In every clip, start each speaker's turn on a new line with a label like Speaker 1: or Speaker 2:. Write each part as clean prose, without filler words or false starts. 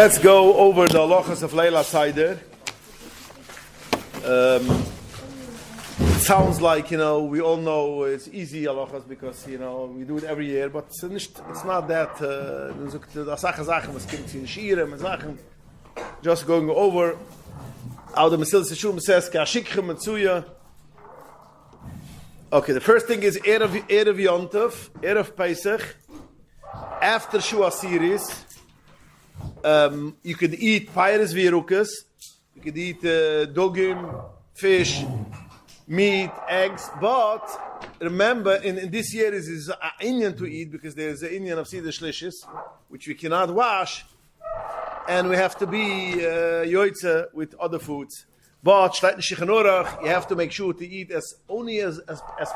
Speaker 1: Let's go over the halachos of Leila Seder. It sounds like, we all know it's easy halachos because, we do it every year, but it's not that. Just going over how the Mesilas says, okay, the first thing is Erev Yontov, Erev Pesach. After Shua series, you could eat Peiris Vierukas, you could eat dogim, fish, meat, eggs, but remember, in this year is an Indian to eat because there's an Indian of Seder Shlishis, which we cannot wash, and we have to be yoitze with other foods. But you have to make sure to eat as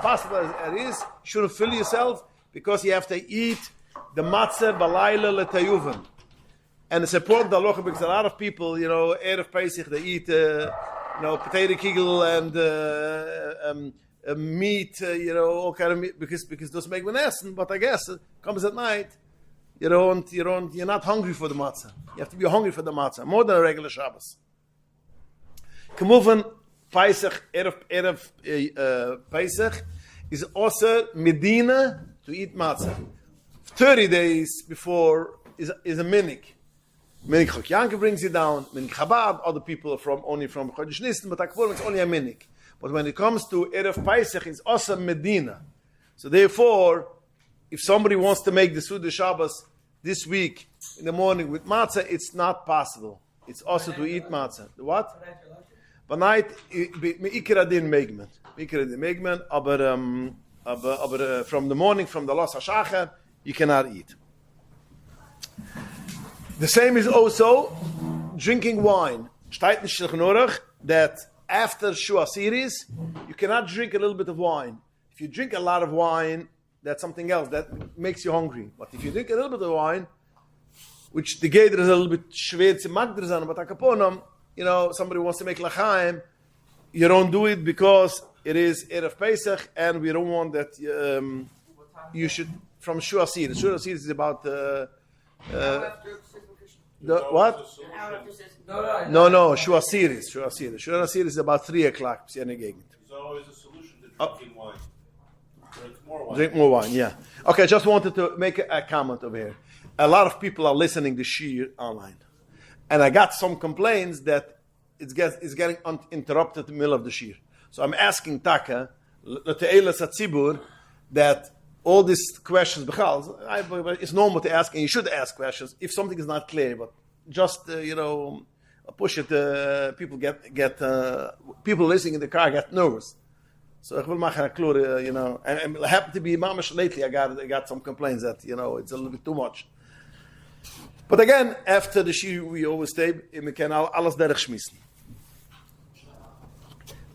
Speaker 1: possible as it is. You shouldn't fill yourself because you have to eat the matzah balayla letayuvan. And it's important the halacha because a lot of people, Erev Pesach, they eat, potato kigel and meat, all kind of meat because those make menessen. But I guess it comes at night. You're not hungry for the matzah. You have to be hungry for the matzah more than a regular Shabbos. Kemuven Pesach, Erev Pesach is also Medina to eat matzah. 30 days before is a minik. Minik Chokyanka brings it down. Minik Chabad, other people are only from Chodesh Nisan, but Akvorim it's only a minik. But when it comes to Erev Pesach, it's also Medina. So therefore, if somebody wants to make the Suda Shabbos this week in the morning with matzah, it's not possible. It's also to eat matzah. What? By night, Ikra din megmen, aber from the morning, from the Los HaShachar, you cannot eat. The same is also drinking wine. That after Shua series, you cannot drink a little bit of wine. If you drink a lot of wine, that's something else. That makes you hungry. But if you drink a little bit of wine, which the Geder is a little bit schwer to magdrazan, but akaponam, somebody wants to make lachaim, you don't do it because it is Erev Pesach, and we don't want that you should, from Shua series. Shua series is about what? No, Shua series. Shua series is about 3 o'clock. There's
Speaker 2: always a solution to drinking wine.
Speaker 1: Drink more wine, yeah. Okay, I just wanted to make a comment over here. A lot of people are listening to Shiur online. And I got some complaints that it's getting interrupted in the middle of the Shiur. So I'm asking Taka, that all these questions, it's normal to ask, and you should ask questions if something is not clear, but just, push it, people people listening in the car get nervous. So I will make a clear, and it happened to be mamash lately. I got some complaints that it's a little bit too much. But again, after the shiur, we always say we can alles derech schmissen.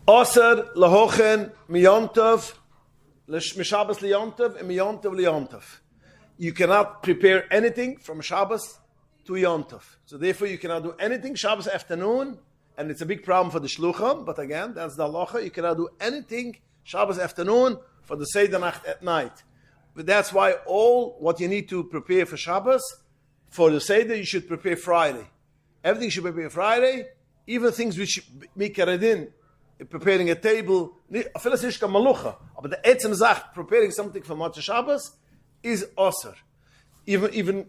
Speaker 1: Aser lahochen miyontov l'shabas liyontov and miyontov liyontov. You cannot prepare anything from Shabbos to Yontov. So therefore, you cannot do anything Shabbos afternoon. And it's a big problem for the shluchim, but again, that's the halacha. You cannot do anything Shabbos afternoon for the Seder Nacht at night. But that's why all what you need to prepare for Shabbos, for the Seder, you should prepare Friday. Everything you should prepare Friday, even things which make in preparing a table, but the etzem zach, preparing something for Motzei Shabbos, is osir. Even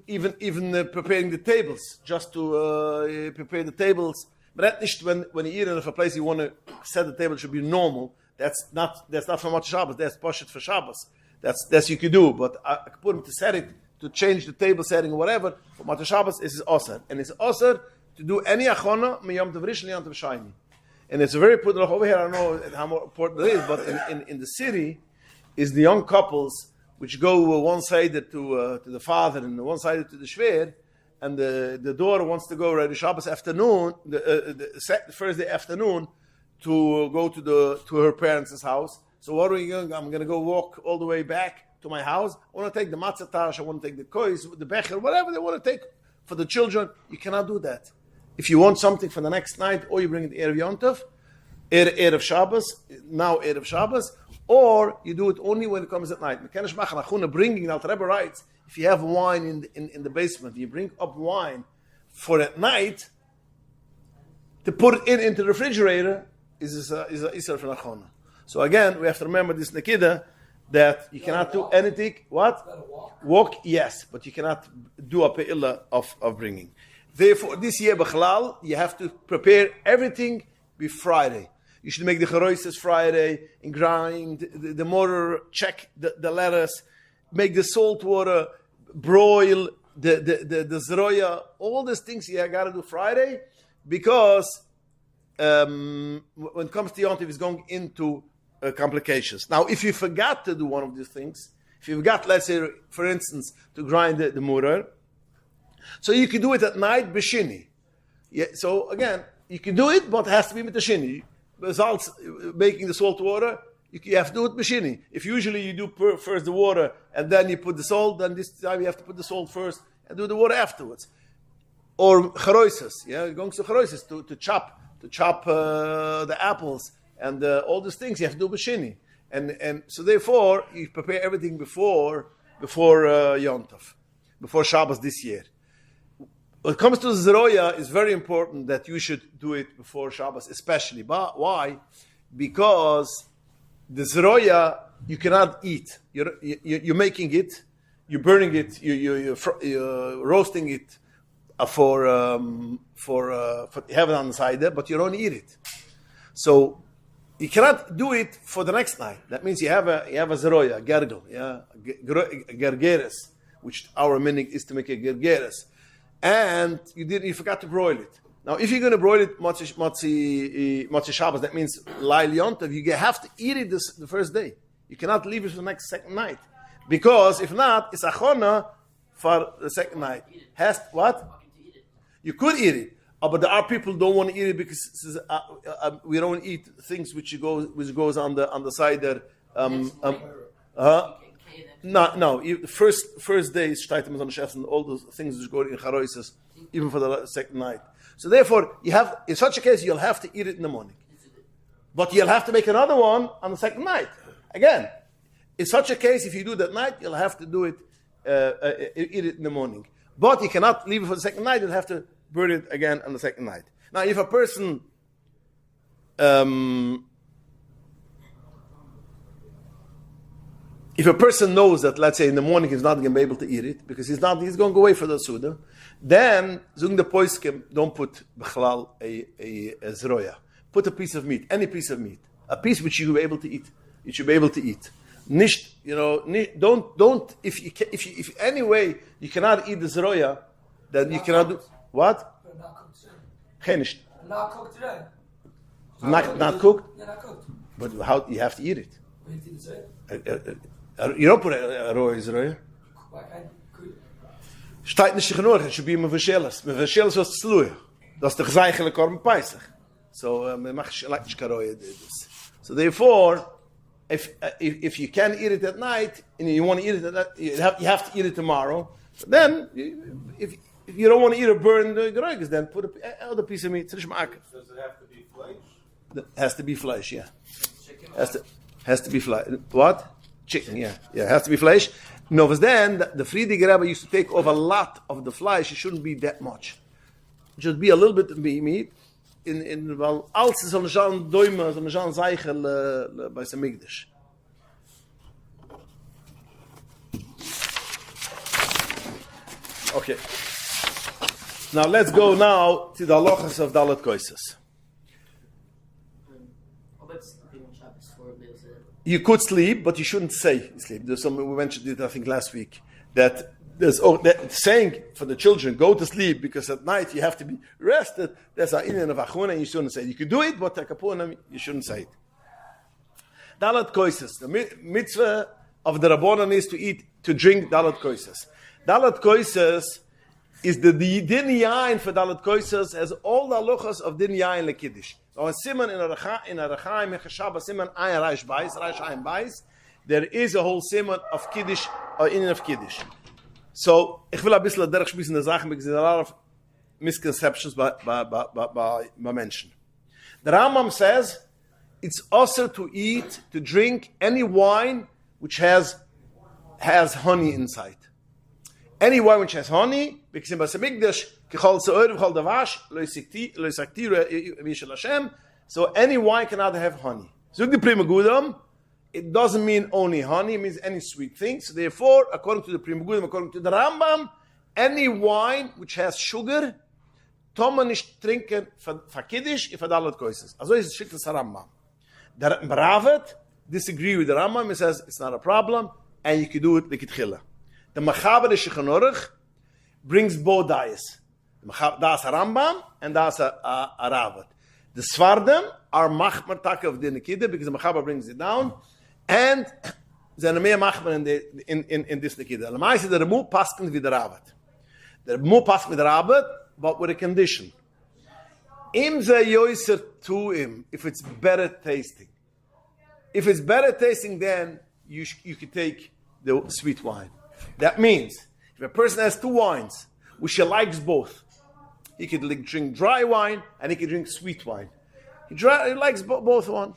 Speaker 1: preparing the tables, just to prepare the tables. But that's not when you eat in a place you want to set the table, it should be normal. That's not for Motzei Shabbos. That's poshet for Shabbos. That's you could do. But I could put him to set it, to change the table setting or whatever for Motzei Shabbos is osir, and it's osir to do any achona miyom tov rishon yom tov shayni. And it's a very important over here. I don't know how important it is, but in the city is the young couples which go one side to the father and one side to the shver. And the daughter wants to go the Shabbos afternoon, the Thursday afternoon, to go to her parents' house. So what are we going? I'm going to go walk all the way back to my house. I want to take the matzah tash. I want to take the kois, the becher, whatever they want to take for the children. You cannot do that. If you want something for the next night, or you bring it Erev Yontov, Erev Shabbos, or you do it only when it comes at night. Bringing, the Alter Rebbe writes, if you have wine in the basement, you bring up wine for at night, to put it into the refrigerator is a isser for nachona. So again, we have to remember this nekida that you cannot do anything. What? Walk, yes, but you cannot do a pe'ila of bringing. Therefore, this year b'chalal, you have to prepare everything be Friday. You should make the charoises Friday and grind the mortar, check the lettuce, make the salt water, broil the zroya. All these things you got to do Friday, because when it comes to Yontif, it's going into complications. Now, if you forgot to do one of these things, if you forgot, let's say, for instance, to grind the mortar, so you can do it at night, b'shini. Yeah, so again, you can do it, but it has to be with the shini. Results making the salt water, you have to do it b'shini. If usually you do first the water and then you put the salt, then this time you have to put the salt first and do the water afterwards. Or charoises, going to charoises to chop the apples and all these things you have to do b'shini. And so therefore you prepare everything before Yom Tov, before Shabbos this year. When it comes to Zeroya, it's very important that you should do it before Shabbos, especially. But why? Because the Zeroya, you cannot eat. You're making it, you're burning it, you're roasting it for have it on the side there, but you don't eat it. So you cannot do it for the next night. That means you have a Zeroya, a gergel, a gergeres, which our meaning is to make a gergeres. And you forgot to broil it. Now, if you're going to broil it Motzi Shabbos, that means Lail Yontov, you have to eat it the first day. You cannot leave it for the second night, because if not, it's achona for the second night. What? You could eat it, but there are people who don't want to eat it because we don't eat things which goes on the side there. No. The first day is shtaitim on the chefs and all those things which go in charoises, even for the second night. So therefore, in such a case, you'll have to eat it in the morning, but you'll have to make another one on the second night. Again, in such a case, if you do that night, you'll have to do it, eat it in the morning. But you cannot leave it for the second night. You'll have to burn it again on the second night. Now, if a person knows that, let's say, in the morning he's not going to be able to eat it because he's going to go away for the Suda, then zung the poiskim, don't put b'chalal a zroya. Put a piece of meat, any piece of meat, a piece which you will be able to eat. You should be able to eat. Nicht, don't. If any way you cannot eat the zroya, then you cannot do what? Chenisht.
Speaker 3: Not cooked today.
Speaker 1: Not cooked.
Speaker 3: Yeah, not cooked.
Speaker 1: But how you have to eat it?
Speaker 3: Wait,
Speaker 1: You don't put a roy zroya. Steht nicht nur, it should be mevashelas. Mevashelas was tzluya. Das the gezeichele korban pesach. So So therefore, if you can eat it at night and you want to eat it at night, you have to eat it tomorrow. Then, if you don't want to eat or burn the geroiges, then put another piece of meat. Does it have
Speaker 2: to be flesh?
Speaker 1: It has to be flesh, yeah. Has to be flesh. What? Chicken, yeah. It has to be flesh. No, because then the Friedrich Rebbe used to take off a lot of the flesh. It shouldn't be that much. It should be a little bit of meat. Weil alles ist so eine Däume, so eine Zeichel bei Samigdash. Okay. Now let's go now to the halachas of Dalet Koises. You could sleep, but you shouldn't say sleep. There's some, we mentioned it, I think, last week, that there's that saying for the children, go to sleep, because at night you have to be rested. That's an Indian of Achuna, and you shouldn't say it. You can do it, but Takapunim, you shouldn't say it. Dalet Koises. The mitzvah of the Rabbanan is to drink Dalet Koises. Dalet Koises is the דיני for Dalet Koises, has all the halachas of דיני lekiddush. Now, a siman in a Rechaim, Mechashaba, siman ayin Reish Bais, Reish Ayin Bais, there is a whole siman of Kiddush, or in of Kiddush. So, ich will ein bisschen derch schmissen der Sachen, because there are a lot of misconceptions by mention. The Rambam says, it's also to drink any wine which has honey inside. Any wine which has honey, because in Basamikdash, So any wine cannot have honey. So the Prima Gudam, it doesn't mean only honey, it means any sweet thing. So therefore, according to the Prima Gudam, according to the Rambam, any wine which has sugar, Toma nicht trinken for Kiddush, if adalat koises. Also is it the Rambam. The Beravet disagree with the Rambam. He says it's not a problem, and you can do it like Tchila. The Machaber Shulchan Aruch brings both diets. Das a Rambam and das a Ravet. The Svardim are Machmer Taka of the Nikida because the Machaber brings it down, and the Nemei Machmer in this Nikida. The Lamaisi the Remu paskin with the Ravet. The Remu paskin with the Ravet, but with a condition. Im ze yoiser to him, if it's better tasting. If it's better tasting, then you could take the sweet wine. That means, if a person has two wines, which he likes both, he could drink dry wine and he could drink sweet wine. He likes both one.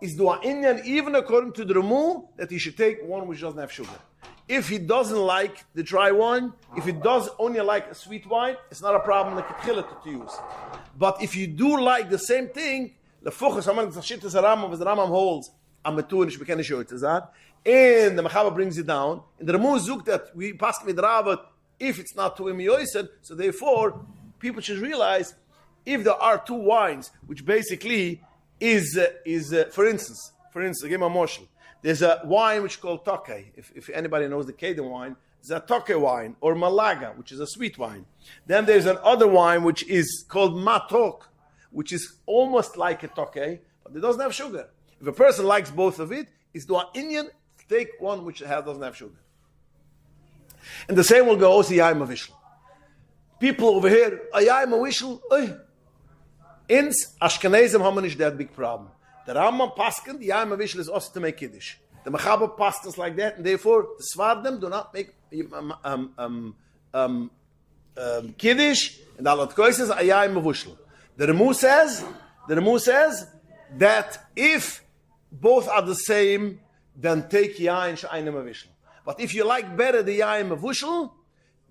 Speaker 1: Is dua inyan, even according to the Ramu, that he should take one which doesn't have sugar. If he doesn't like the dry wine, if he does only like a sweet wine, it's not a problem like to use. But if you do like the same thing, the focus, the Rambam holds, and the Mechaber brings it down, and the Ramu zuk that we pass with Ravat, if it's not to him yoiser, so therefore, people should realize, if there are two wines, which basically is for instance, give me a moshel. There's a wine which is called Tokay. If anybody knows the Kedem wine, there's a Tokay wine, or Malaga, which is a sweet wine. Then there's another wine which is called Matok, which is almost like a Tokay, but it doesn't have sugar. If a person likes both of it, it's to an Indian, take one which doesn't have sugar. And the same will go also Yaim Avishal. People over here, Yaim Avishal, ins Ashkenazim have not that big problem. The Rambam paskin, the Yaim Avishal is also to make Kiddush. The Mechaber pastors like that, and therefore the Svardim do not make Kiddush, and Alat Koi says a Yaim Avishal. The Ramu says that if both are the same, then take Yain Sh'ayim Avishal. But if you like better the Yaim Avushal,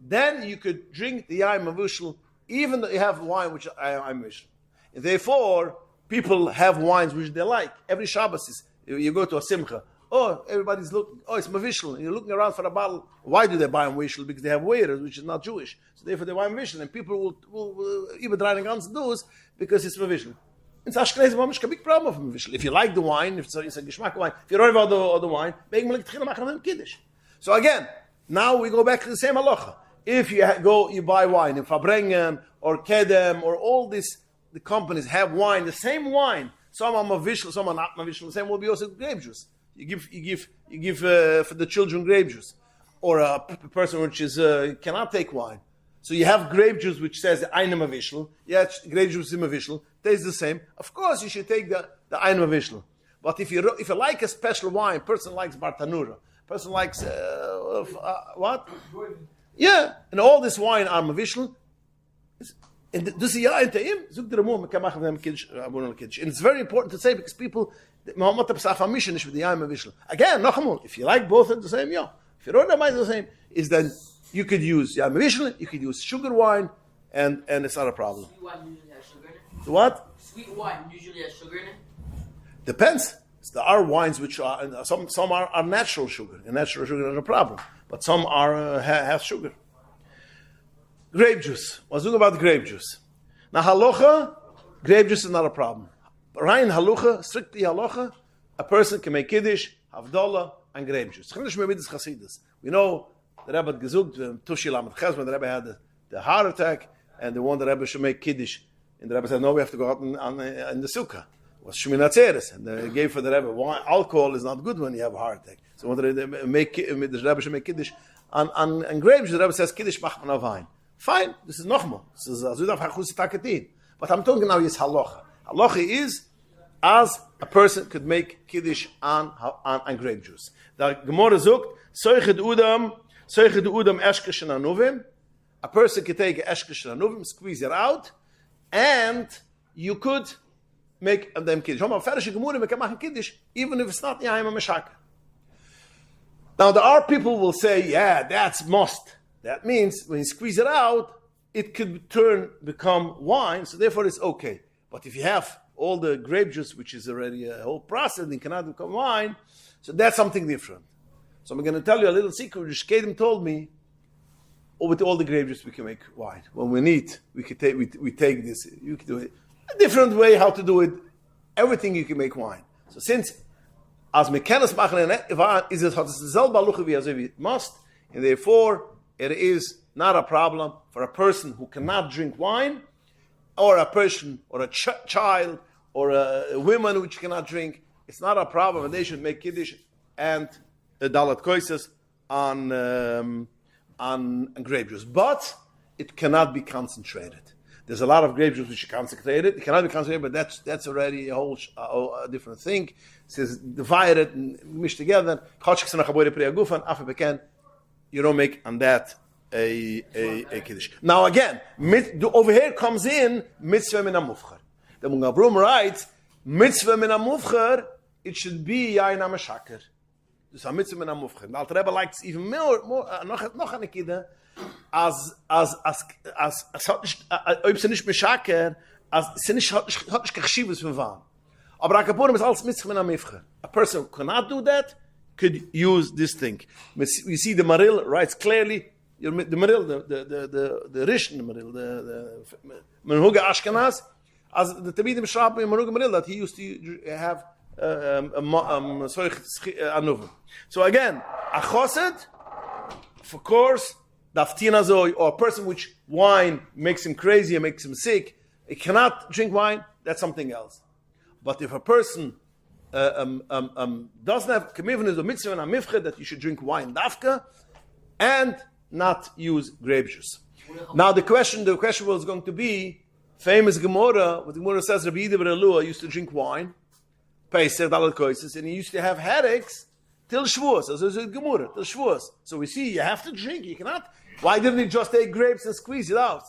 Speaker 1: then you could drink the Yaim Avushal, even though you have wine which is Yaim Avishal. Therefore, people have wines which they like. Every Shabbos is, you go to a Simcha, everybody's looking, it's Mavishal, and you're looking around for a bottle. Why do they buy Mavishal? Because they have waiters, which is not Jewish. So therefore they buy Mavishal, and people will even try to do this because it's Mavishal. It's Ashkenazim, it's a big problem of Mavishal. If you like the wine, if it's a Geschmack wine, if you don't have the wine, make them like Kiddush. So again, now we go back to the same halacha. If you buy wine in Fabrengen or Kedem or all these, the companies have wine, the same wine. Some are Mavishal, some are not Mavishal. The same will be also grape juice. You give for the children grape juice, or a person which is cannot take wine. So you have grape juice which says Einem Mavishal. Yeah, grape juice is Mavishal. Tastes the same. Of course, you should take the Einem Mavishal. But if you like a special wine, person likes Bartanura. Person likes what? Yeah, and all this wine are Mavishal. And this is and it's very important to say because people Muhammad Tabsaf mission is with the Yom Mavishal. Again, Nachamul, if you like both at the same, yeah. If you don't like the same, is then you could use Yom Mavishal, you could use sugar wine, and it's not a problem.
Speaker 3: Sweet wine usually has sugar in it.
Speaker 1: What?
Speaker 3: Sweet wine usually has sugar in it.
Speaker 1: Depends. There are wines which are some are natural sugar, and natural sugar is a problem, but some are have sugar. Grape juice. What's talking about grape juice? Now halacha, grape juice is not a problem. Rein halacha, strictly halacha, a person can make kiddush, havdalah, and grape juice. We know the Rebbe had gesucht, Tushi Lamed Ches, when the Rebbe had the heart attack, and the one the Rebbe should make kiddush, and the Rebbe said, no, we have to go out in the sukkah. It was Shemin Atzeres, and they gave for the Rebbe, why alcohol is not good when you have a heart attack. So when the Rebbe should make kiddush on grape juice, the Rebbe says kiddush machman of wine. Fine, this is nochmal. This is Azudaf Hachus Takatin. But I'm talking now is halacha. Halacha is as a person could make kiddush on grape juice. The Gemara zogt, Soichet udam eshkesh anuvim. A person could take eshkesh anuvim, squeeze it out, and you could make them kiddush. Even if it's not Yaim Meshaka. Now there are people who will say, yeah, that's must. That means when you squeeze it out, it could become wine, so therefore it's okay. But if you have all the grape juice, which is already a whole process, and cannot become wine, so that's something different. So I'm going to tell you a little secret which Kedim told me. With all the grape juice we can make wine. When we need, we take this. You can do it a different way how to do it. Everything you can make wine. So since as mekanis machen is it hat es selber luche wie also wie must, and therefore it is not a problem for a person who cannot drink wine, or a person or a child or a woman which cannot drink. It's not a problem, and they should make kiddush and dalat koises on grape juice, but it cannot be concentrated. There's a lot of grape juice which is concentrated. It cannot be concentrated, but that's already a whole a different thing. It says divide it and mix together. You don't make on that a kiddush. Now again, over here comes in mitzvah min hamufcher. The Mungavrum writes mitzvah min hamufcher. It should be yain hamashaker. Dus een mitzvah min hamufcher. The Alter Rebbe likes even more noch eine kide. Als ob sie nicht meshaker, als sie nicht hat nicht geschiebes von Wahn. Aber Akapurim is alles mitzvah min hamufcher. A person who cannot do that could use this thing. We see the Maril writes clearly. The Maril, the Rishon Maril, the Menhuga Ashkenaz, as the Talmidim Shrab in Menhuga Maril that he used to have so again, a chosed, of course, daftinazoi, or a person which wine makes him crazy and makes him sick, he cannot drink wine, that's something else. But if a person doesn't have kemivin is a mitzvah and a mifche that you should drink wine dafka and not use grape juice. Now the question was going to be famous Gemara. What the Gemara says, Rabbi Yida bar Elua used to drink wine. And he used to have headaches till Shavuos. So it's a Gemara, till Shavuos. So we see you have to drink, you cannot. Why didn't he just take grapes and squeeze it out?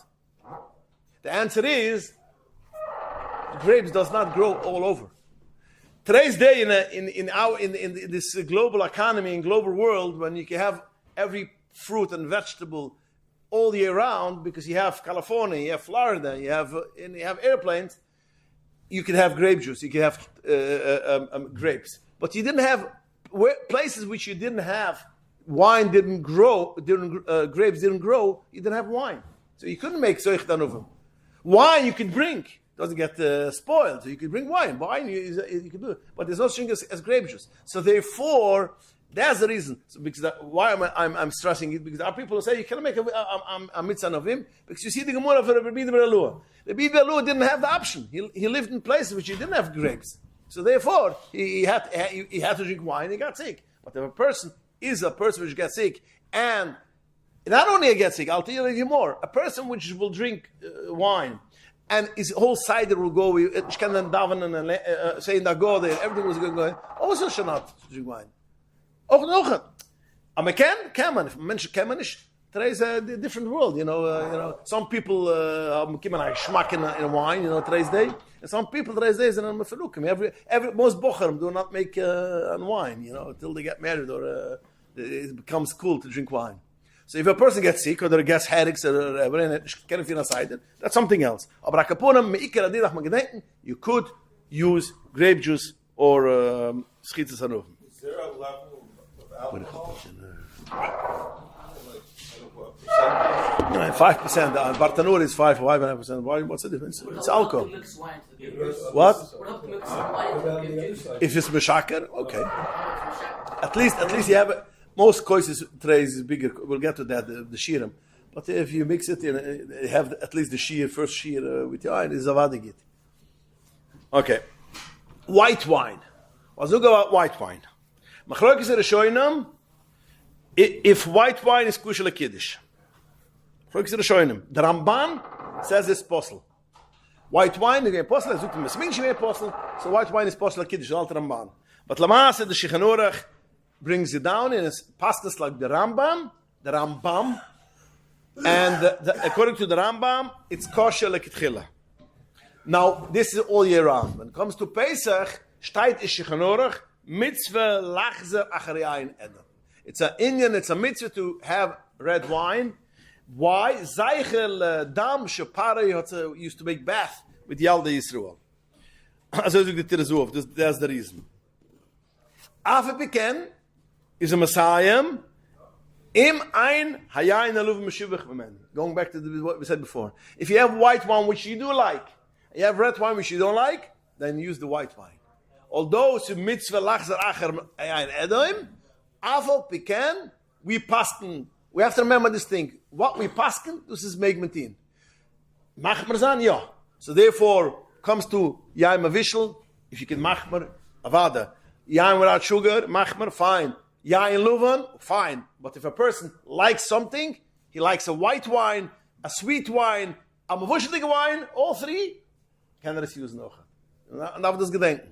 Speaker 1: The answer is, grapes does not grow all over. Today's day in this global economy and global world, when you can have every fruit and vegetable all year round, because you have California, you have Florida, you have airplanes. You can have grape juice, you can have grapes, but you didn't have places which you didn't have wine, didn't grow, grapes didn't grow. You didn't have wine, so you couldn't make soich danuvim. Wine you could drink, doesn't get spoiled, so you could bring wine. Wine you can do it, but there's no such thing as grape juice. So therefore, that's the reason. So because why I'm stressing it, because there are people who say you cannot make a mitzvah of him, because you see the Gemara of Rabbi Yida bar Elua. Rabbi Yida bar Elua didn't have the option. He lived in places which he didn't have grapes, so therefore he had to drink wine. He got sick. But if a person is a person which gets sick, and not only he gets sick, I'll tell you even more. A person which will drink wine, and his whole cider will go. Ich kann dann daven and say in the God, everything was going. Also should not drink wine. Auch noch. Aber kann man. If Menschen kann man nicht. Today's a different world, you know. Some people haben a schmack in wine, today's day. And some people today's days are mefalukim. Most bocharim do not make wine, until they get married or it becomes cool to drink wine. So if a person gets sick or gets headaches or whatever, and that's something else. Aber akapunem meikar adidach magedenken, you could use grape juice or schitzes hanuvim.
Speaker 2: Is there a level of alcohol?
Speaker 1: 5%. Bartanur is 5.5%. What's the difference? It's alcohol. What? If it's meshaker, okay. At least you have most courses today is bigger. We'll get to that the shirim. But if you mix it, you have at least the first shear with your eye. Is avadigit. Okay. White wine. What's about white wine? Machlokes Rishonim. If white wine is kushel kiddush. The Ramban says it's possible. White wine is possible. So white wine is possible kiddush. Alter Ramban. But Lamaase the Shichanurach brings it down in pastas like the Rambam, and according to the Rambam, it's kosher lekitchila. Now this is all year round. When it comes to Pesach, shtayt is Shichanurach mitzvah lachzer achari ayin eder. It's a Indian. It's a mitzvah to have red wine. Why? Zeichel dam shepare used to make bath with Yalda Yisrael. Also the Tirazov, that's the reason. Afepiken is a Messiah. Im ein hayayin aluv meshivach v'men. Going back to what we said before. If you have white wine which you do like, you have red wine which you don't like, then use the white wine. Although it's a mitzvah lachzer acher hayayin edoim, afal piken, we pasken. We have to remember this thing. What we pasken, this is megmentin. Machmer zan, yeah. So therefore, comes to yayin avishal, if you can machmer, avada. Yayin without sugar, machmer, fine. Yayin luvan, fine. But if a person likes something, he likes a white wine, a sweet wine, a mavushelige wine, all three, can es use noch. And darf das gedenken.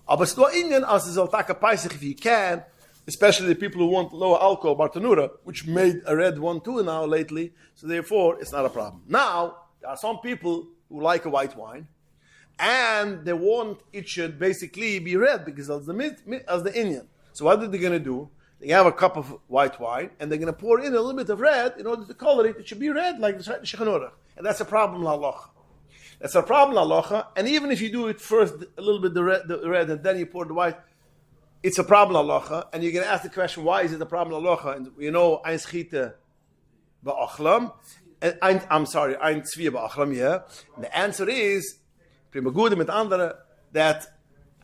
Speaker 1: Aber es ist nur Indien, als es Altaka Pesach, if you can, especially the people who want lower alcohol, Bartanura, which made a red one too now lately, so therefore it's not a problem. Now, there are some people who like a white wine, and they want it should basically be red because of the Indian. So what are they going to do? They have a cup of white wine, and they're going to pour in a little bit of red in order to color it. It should be red, like the Shulchan Aruch. And that's a problem, halacha. That's a problem, halacha. And even if you do it first, a little bit the red, and then you pour the white, it's a problem, halacha. And you're going to ask the question, why is it a problem, halacha? And you know, ein schite ba'achlam. I'm sorry, ein tzviya ba'achlam, yeah. And the answer is, prima gude mit andere, that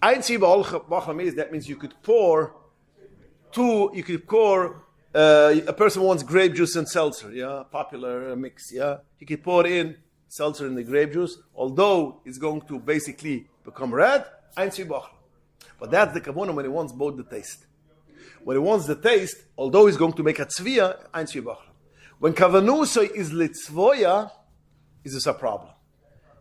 Speaker 1: ein tzviya ba'achlam is, that means you could pour a person wants grape juice and seltzer, yeah, popular mix, yeah. He could pour in seltzer in the grape juice, although it's going to basically become red, ein tzvi bachla. But that's the kavanah when he wants both the taste. When he wants the taste, although he's going to make a tzviya, ein tzvi bachla. When kavanusoi is litzvoya, is this a problem?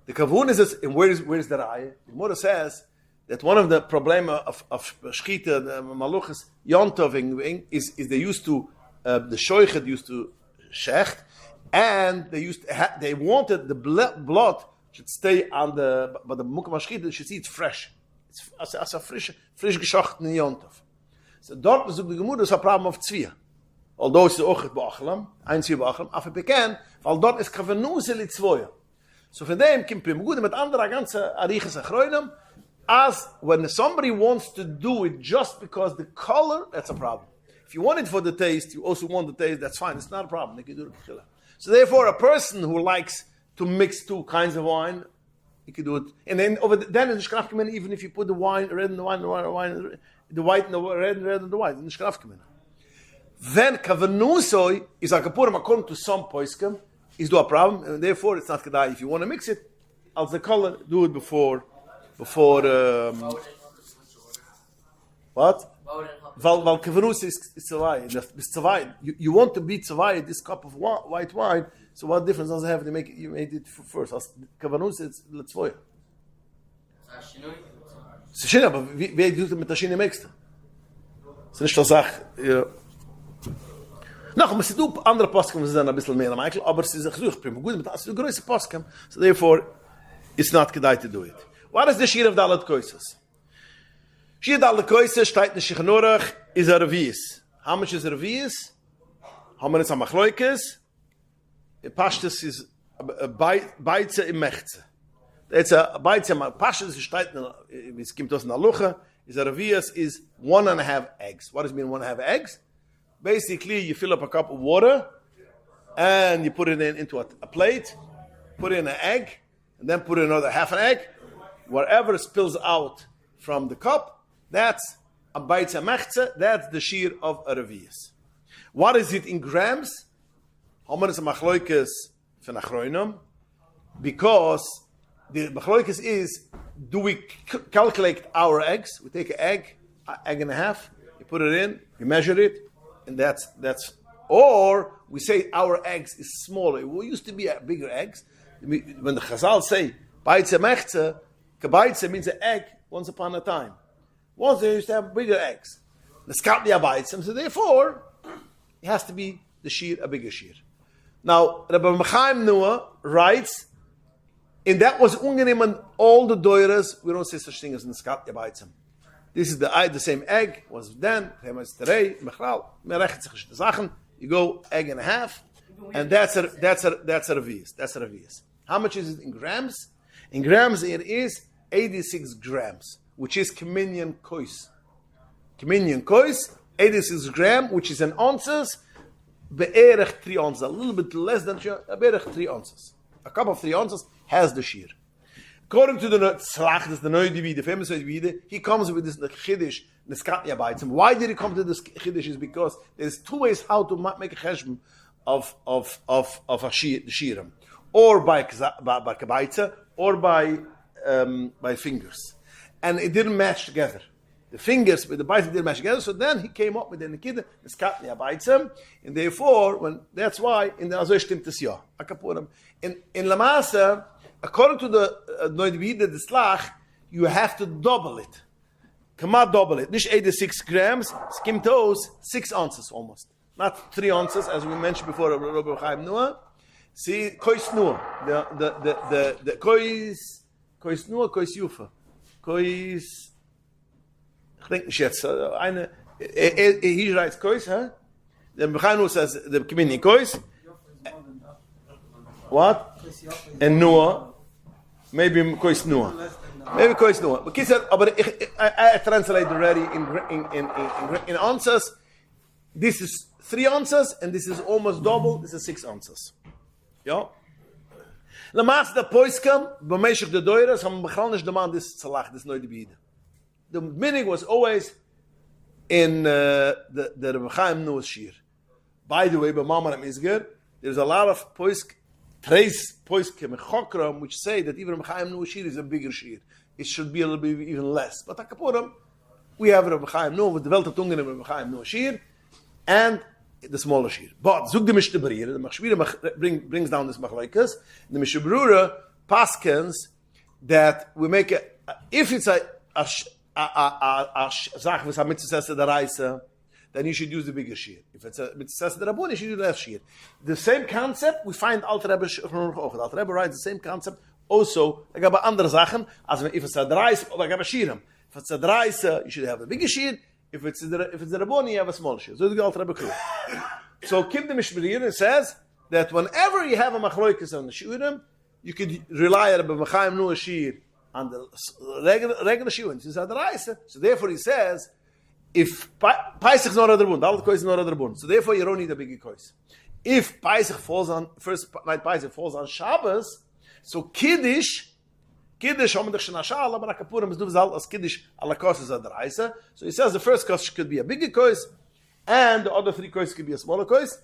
Speaker 1: The kavun is, and where is the raya? The Gemara says that one of the problem of Shchita, the Maluchas, Yontoving, is they used to, the Shoichet used to shecht, and they wanted the blood should stay on but the Mukam Shchita should see it's fresh. It's a frisch geschochten Yontov. So dort besucht the Gemara is a problem of Tzviya. Although it's the Ochet Ba'achlam, ein Tzviya Ba'achlam, aber bekannt, weil dort ist Kavanuse Litzvoya. So von dem kommt Prima Gude mit anderer ganze Ariches Achroinem, as when somebody wants to do it just because the color, that's a problem. If you want it for the taste, you also want the taste, that's fine. It's not a problem. They can do it. So therefore, a person who likes to mix two kinds of wine, he can do it. And then then in the Shkrafkemen, even if you put the wine, red in the wine, the white in the red, and red in the white, in the Shkrafkemen. Then Kavanusoi is a kapurim according to some poiskim, is do a problem, and therefore it's not kedai. If you want to mix it, as the color, do it before what? Val kavanus is tzavai. You want to be tzavai this cup of white wine. So what difference does it have to make it? You made it first. Kavanus is letzvoya. Es ist schön, aber wie du mit der Schiene mixst? Es ist nicht so Sache. Noch, aber du andere Posken sind ein bisschen mehr, Michael, aber es ist ein Gesuch. Gut, mit der größte Posken. So therefore, it's not kedai to do it. What is the shear of the Dalet Koises? Shear of the Dalet Koises steht in the Shulchan Aruch is a revius. How much is a revius? How much is a machloikes? A pashtus is a beitze im mechze. It's a beitze, a pashtus is steht in the Skimtos in the Lucha, is a revius is 1.5 eggs. What does it mean 1.5 eggs? Basically, you fill up a cup of water and you put it into a plate, put in an egg, and then put in another half an egg. Whatever spills out from the cup, that's a baitza mechze, that's the shear of a revius. What is it in grams? How much is a machloikes for achroinum? Because the machloikes is, do we calculate our eggs? We take an egg and a half, you put it in, you measure it, and that's or we say our eggs is smaller. We used to be bigger eggs. When the Chazal say baitze mechze, kabaitze means an egg once upon a time. Once they used to have bigger eggs. The skatli abaitze, so therefore it has to be the shear, a bigger shear. Now Rabbi Mechaim Noah writes, and that was ungenehm all the doiras. We don't say such thing as in the skatli abaitze. This is the same egg was then. You go egg and a half. And that's a revius. That's a revius. How much is it in grams? In grams, it is 86 grams, which is communion kois. Communion kois, 86 grams, which is in ounces, be'erech 3 ounces, a little bit less than be'erech 3 ounces. A cup of 3 ounces has the shear. According to the Tzlach, the Noidivide, the famous Noidivide, he comes with this Chiddush, Neskatnia bites him. Why did he come to this Chiddush? Is because there's 2 ways how to make a cheshbon of a shirim, or by kabaitza, or by fingers, and it didn't match together. The fingers with the bites didn't match together. So then he came up with the Nikida, Neskatnia bites him, and therefore, that's why in the Azoy stimmt es ja. In Lamasa, according to the Noidivide, the Slach, you have to double it. Cannot double it. Nicht 86 grams, skimtos 6 ounces almost. Not 3 ounces, as we mentioned before, Rabbi Chaim Noah. See, kois Noah. The kois Noah, kois Yufa. Kois, ich denke nicht jetzt, he writes kois, huh? The Rabbi Chaim Noah says, the communion kois. What? And Noah. Maybe kois Noah. Maybe kois Noah. But I translate already in ounces. This is 3 ounces, and this is almost double. This is 6 ounces. Yeah. The master poiskam b'meishach the doiras ham b'chalnish demand this tzalach, this noidibide. The meaning was always in the Rebbe Chaim Noah's shir. By the way, by Mamar Mizger, there's a lot of trace poiskim chokram which say that even Rebbe Chaim Noah's shir is a bigger shir. It should be a little bit even less. But akapuram, we have Rebbe Chaim Noah with the Weltatungen of Rebbe Chaim Noah's shir, and the smaller shir. But zug the Mishnah Berurah, the Machshvira brings down this machlokes. The Mishnah Berurah paskens that we make if it's a zach with a mitzvah the raisa, then you should use the bigger shir. If it's a mitzvah the rabun, you should use the less shir. The same concept we find Alter Rebbe Alter Rebbe writes the same concept also like about other Sachen. As if it's a raisa, like a shirim. If it's a raisa, you should have a bigger shir. If it's the Rabboni, you have a small shir. So the Alter Rebbe Kru. So Kim the Mishmeriyin says that whenever you have a machloikas on the shiurim, you could rely on Rebbe Chaim Noah shir on the regular shiurim. This is the Raisa. So therefore he says, if Pesach is not a Rabun, Dalet Kois is not a Rabun. So therefore you don't need a biggie Kois. If Pesach falls on first night Pesach falls on Shabbos, so Kiddush Kiddush, but Akapurim is do as Kiddush ala kos is a deraisa. So he says the first kos could be a bigger kos, and the other 3 kos could be a smaller kos.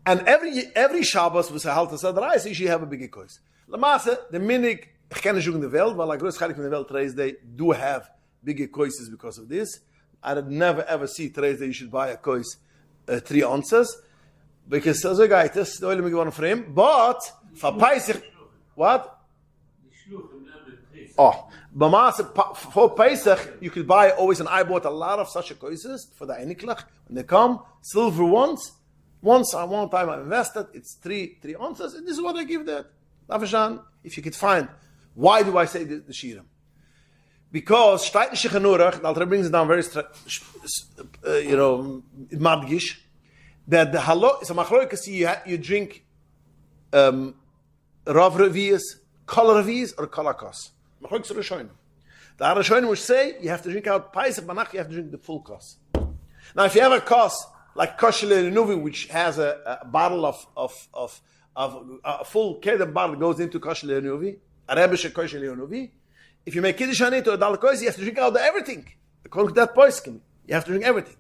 Speaker 1: And every Shabbos was a haltas a deraisa, you should have a bigger kos. Lamasa, the minig, ich kenne schon in the world, weil a groß Heilig in the world today's day do have bigger koses because of this. I would never ever see today's day you should buy a kos 3 ounces, because so guy this the oil me geworden for him, but for Pesach, what? Oh, for Pesach, you could buy always, and I bought a lot of such a koises for the Einiklach. When they come, silver ones. Once on one time I invested, it's 3 ounces, and this is what I give that. Lavashan, if you could find, why do I say the shirim? Because Shteiten Shechanurach, the Alter brings it down very, madgish, that the halo is a machloikas, you drink rav revius, kol revius, or kolakos. The Arashonim would say you have to drink out Pesach Banach, you have to drink the full kos. Now, if you have a kos like Kosher Le'Nuvi, which has a bottle of a full kedem bottle goes into Kosher Le'Nuvi, a Rebbe Kosher Le'Nuvi. If you make Kiddush on it or a Dal Kos, you have to drink out everything. According to that poskim, you have to drink everything.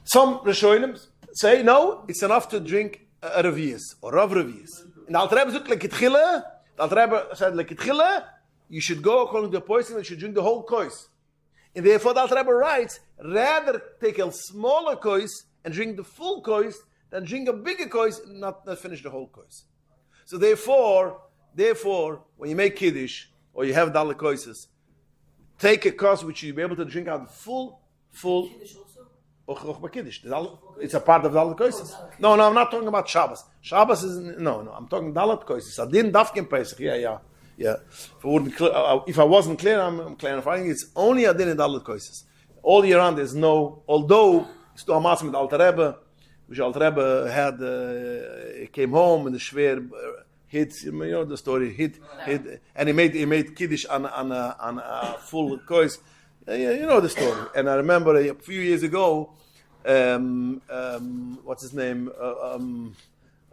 Speaker 1: Some Rishonim say no, it's enough to drink a revius or rav revius. And the Alter Rebbe said lekitchila. The Alter Rebbe said lekitchila. You should go according to the poskim. You should drink the whole kos. And therefore, the Alter Rebbe writes, rather take a smaller kos and drink the full kos than drink a bigger kos and not finish the whole kos. So therefore, when you make kiddush or you have dalek koses, take a kos which you'll be able to drink out full. It's a part of Dalet Koises. No, I'm not talking about Shabbos. Shabbos is no. I'm talking Dalet Koises. I didn't dafkin Pesach. Yeah. If I wasn't clear, I'm clarifying. It's only a din in Dalet Koises. All year round, there's no. Although it's to a masim with Alter Rebbe, which Alter Rebbe had, he came home and the Schwer hid, you know the story, hid, and he made Kiddush on a full kois. You know the story. And I remember a few years ago, what's his name?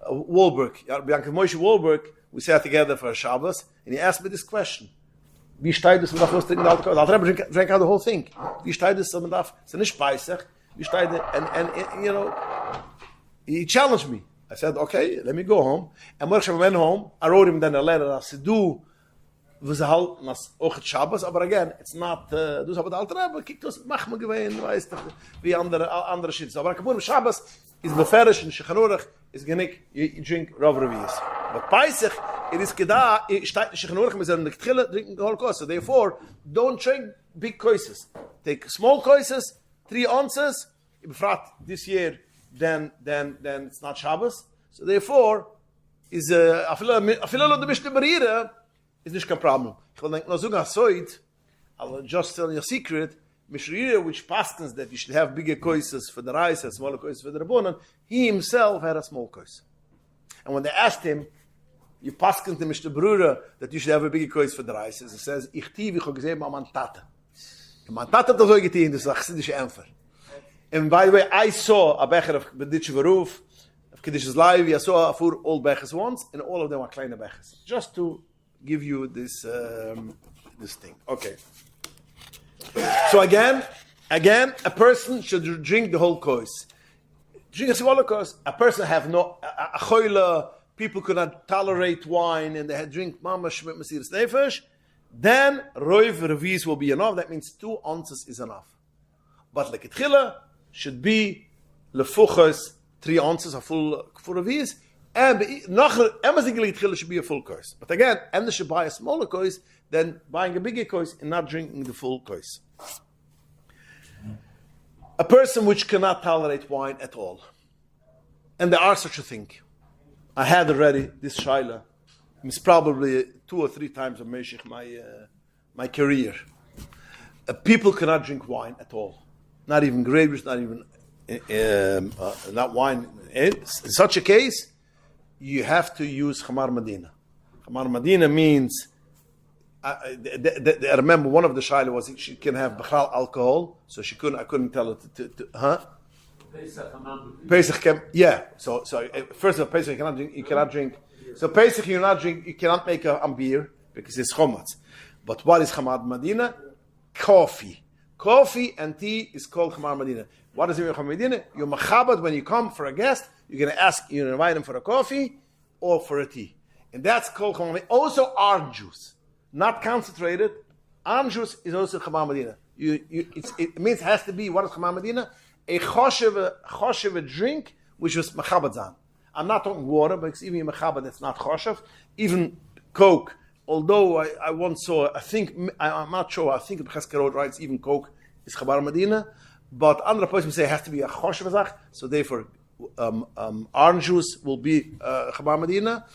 Speaker 1: Wahlberg, Moshe Wahlberg, we sat together for a Shabbos, and he asked me this question. Wie steht es, man darf trinken, the Alter Rebbe drank out the whole thing. Wie steht es, man darf, es ist nicht Pesach, wie steht es, and you know, he challenged me. I said, okay, let me go home. And when I went home, I wrote him then a letter, I said, do, we ze halten als auch het Shabbos, aber again, it's not, dus aber der Alter Rebbe, kiek dus, mach me gewähn, weißt du, wie andere Schitz. Aber Kabun Shabbos is beferish, and Shechanurach is genik, you drink Rav Revius. But Pesach, it is keda, steht Shechanurach, we sagen, drinking the whole course. So therefore, don't drink big koises. Take small koises, 3 ounces, befrat this year, then it's not Shabbos. So therefore, is afilo the Mishnah Berira, is nicht kein problem. Ich will nur sagen, I'll just tell you a secret, Mishnah which paskins that you should have bigger koises for the rice and smaller koises for the rabbonon, he himself had a small kois. And when they asked him, you paskins the Mishnah Berura that you should have a bigger kois for the rice, he says, ich habe gesehen, man Tate. Man Tate hat das so getan, das ist ein chassidischer Empfer. And by the way, I saw a becher of Beditch Varuf, of Keddish's Live, I saw a four old bechers once, and all of them were kleine bechers. Just to give you this this thing. Okay. So again, a person should drink the whole kois. Drink a smaller kois. A person have no a choile. People could not tolerate wine, and they had drink mamash with mesiras nefesh. Then roiv revis will be enough. That means 2 ounces is enough. But leketchila should be lefuchas 3 ounces, a full revis. And Emazigli should be a full course. But again, and they should buy a smaller course than buying a bigger course and not drinking the full course. A person which cannot tolerate wine at all. And there are such a thing. I had already this shaila. It's probably 2 or 3 times of Meshich my career. People cannot drink wine at all. Not even grapes, not even not wine. In such a case, you have to use Chamar Medina. Chamar Medina means, I remember one of the shaila was she can have Bechal alcohol, so I couldn't tell her huh? Pesach can, yeah. So first of all, Pesach you cannot drink. So Pesach you cannot make a beer because it's chomatz. But what is Chamar Medina? Coffee. Coffee and tea is called Chamar Medina. What is Chamar Medina? You're machabad when you come for a guest. You're going to invite them for a coffee or for a tea. And that's called Chamar Medina. Also orange juice. Not concentrated. Orange juice is also Chamar Medina. It means it has to be, what is Chamar Medina? A choshev drink, which was machabad zan. I'm not talking water, but it's even machabad that's not choshev. Even Coke. Although I once saw, I'm not sure, I think Cheskerot writes even Coke is Chamar Medina. But other person say it has to be a choshev zach. So therefore, orange juice will be Chamar Medina,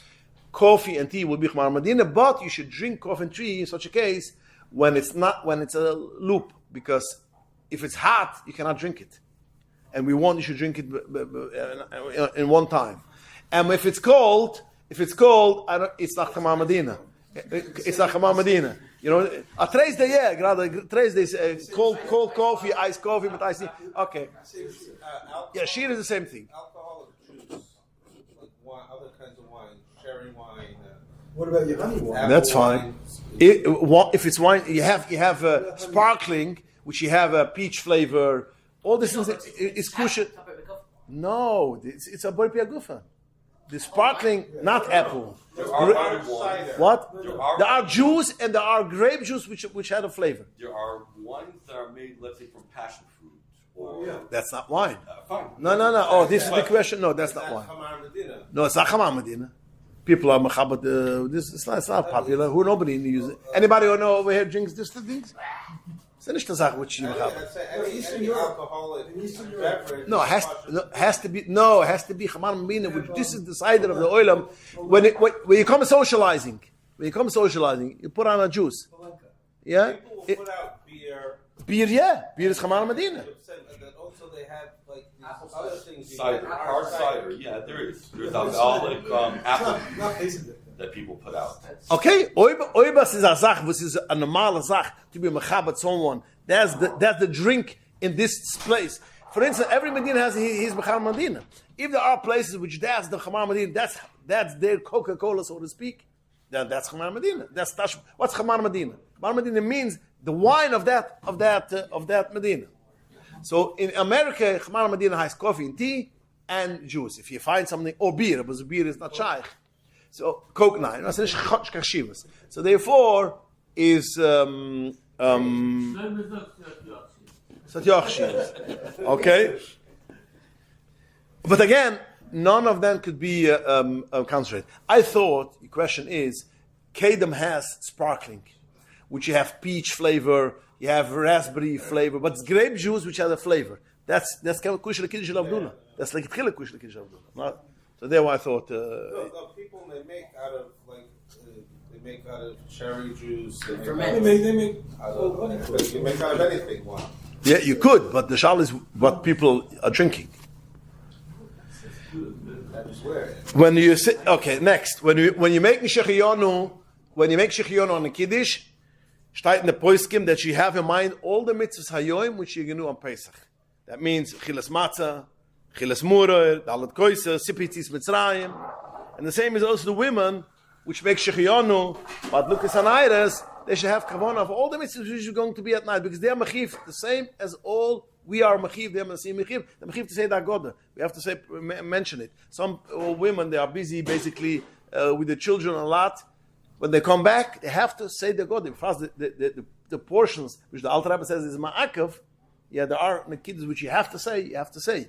Speaker 1: coffee and tea will be Chamar Medina, but you should drink coffee and tea in such a case when it's a loop, because if it's hot, you cannot drink it. And you should drink it in one time. And if it's cold, it's not Chamar Medina. It's not Chamar Medina. You know, a today's day, yeah, cold coffee, iced coffee, but iced tea. Okay. Yeah, sheet is the same thing.
Speaker 2: Alcoholic juice, like wine, other kinds of wine, sherry wine.
Speaker 4: What about your honey wine?
Speaker 1: That's fine. If it's wine, you have sparkling, which you have a peach flavor. All this is kosher. No, it's a bori piagufa. The sparkling, not apple. What? There are juice and there are grape juice which had a flavor.
Speaker 5: There are wines that are made, let's say, from passion fruit. Or
Speaker 1: that's not wine.
Speaker 5: Fine.
Speaker 1: No. Oh, this is the question. No, that's not wine. No, it's not Chamar Medina. People are mechabat. It's not popular. Nobody uses it. Anybody who know over here drinks this things? It's nicht the Sache which you mechabat.
Speaker 2: Any alcoholic beverage.
Speaker 1: No, it has to be Chamar Medina, which this is the side of the oilam. When you come socializing, you put on a juice. Yeah.
Speaker 2: People will put out beer.
Speaker 1: Beer is Chamar Medina.
Speaker 2: Also, they have like these other things. You
Speaker 5: Cider,
Speaker 2: get.
Speaker 5: hard cider. Yeah, there is. There's alcoholic apple
Speaker 4: Not basic.
Speaker 5: that people put out.
Speaker 1: Okay, oibas is a zach, which is a normal zach to be mechabat someone. That's the drink in this place. For instance, every Medina has his Mechar Medina. If there are places which that's the Chamar Medina, that's their Coca-Cola, so to speak, then that's Chamar Medina. That's Tash. What's Chamar Medina? Chamar Medina means the wine of that Medina. So in America, Chamar Medina has coffee and tea and juice. If you find something, or beer, because beer is not shaykh. So Coke 9. So therefore is okay. But again, none of them could be concentrated. I thought the question is, Kedem has sparkling, which you have peach flavor, you have raspberry flavor, but it's grape juice which has a flavor. That's kind of kushel kiddush Abdullah. That's like tchila kushel kiddush Abdullah. So there, I thought.
Speaker 2: The people they make out of they make out of cherry juice. They make out of anything. Wow.
Speaker 1: Yeah, you could, but the shal is what people are drinking. When you say, okay, next, when you make shechionu on a kiddush, steht in the poskim that you have in mind all the mitzvahs hayoim which you can do on Pesach. That means chilas matzah, chilas muror, dalat koisa, sipitzis mitzrayim, and the same is also the women which make shechionu, but Lucas and Iris, they should have kavanah of all the mitzvahs which are going to be at night, because they are mechiv the same as all we are mechiv. They are the same mechiv. The mechiv to say that God. We have to say mention it. Some women, they are busy basically with the children a lot. When they come back, they have to say the God. First, the portions which the Alter Rebbe says is ma'akav. Yeah, there are the kids which you have to say. You have to say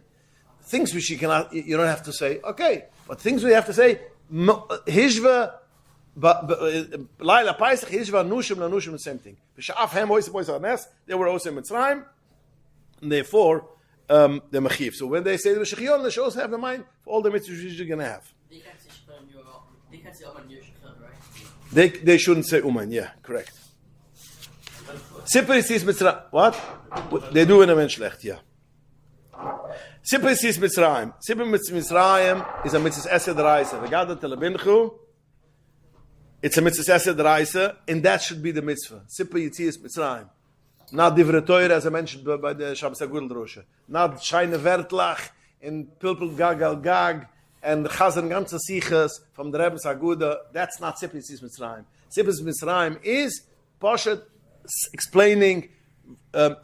Speaker 1: things which you cannot. You don't have to say. Okay, but things we have to say. Hishva. Laila Pesach, Hishva, Nushim, the same thing. They were also in Mitzrayim, and therefore, the Mechiv. So when they say the Shechion, they should also have in mind for all the mitzvahs you're going to have.
Speaker 3: They can't say Uman your Shechion, right?
Speaker 1: They shouldn't say Uman, yeah, correct. Sipper is Mitzrayim. What? They do in a mensch schlecht, yeah. Sipper is Mitzrayim. Sipper Mitzrayim is a mitzvah Esed Reise. V'gada telebinchu. It's a mitzvah Esed Reise, and that should be the mitzvah. Sipper Yitzias Mitzrayim. Not Divrei Torah, as I mentioned by the Shabbos HaGudel Drosha. Not Shaine Vertlach, and Pilpul Gag Al Gag, and Chazan Ganze Sichas from the Rebbe's Aguda. That's not Sipper Yitzias Mitzrayim. Sipper Mitzrayim is Poshet explaining how do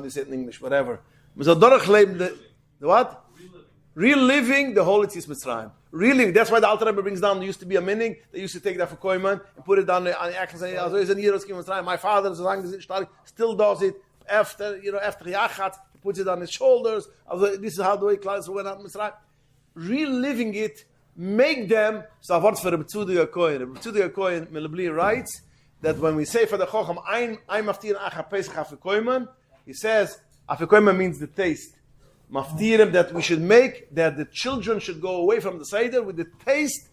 Speaker 1: you say it in English, whatever. The what? Reliving the whole Yitzias Mitzrayim. Reliving. That's why the Alter Rebbe brings down, there used to be a meaning, they used to take that for Koyman and put it down on the act and say, my father still does it after Yachat, he puts it on his shoulders. This is how the way Klal went out in Mitzrayim. Reliving it, make them, so I've for Rebbe Tzudi Yakoyin, Melabli writes that when we say for the Chocham, I'm Maftir Acha Pesach Afikoyman, he says, Afikoyman means the taste. Maftirim, that we should make, that the children should go away from the Seder with the taste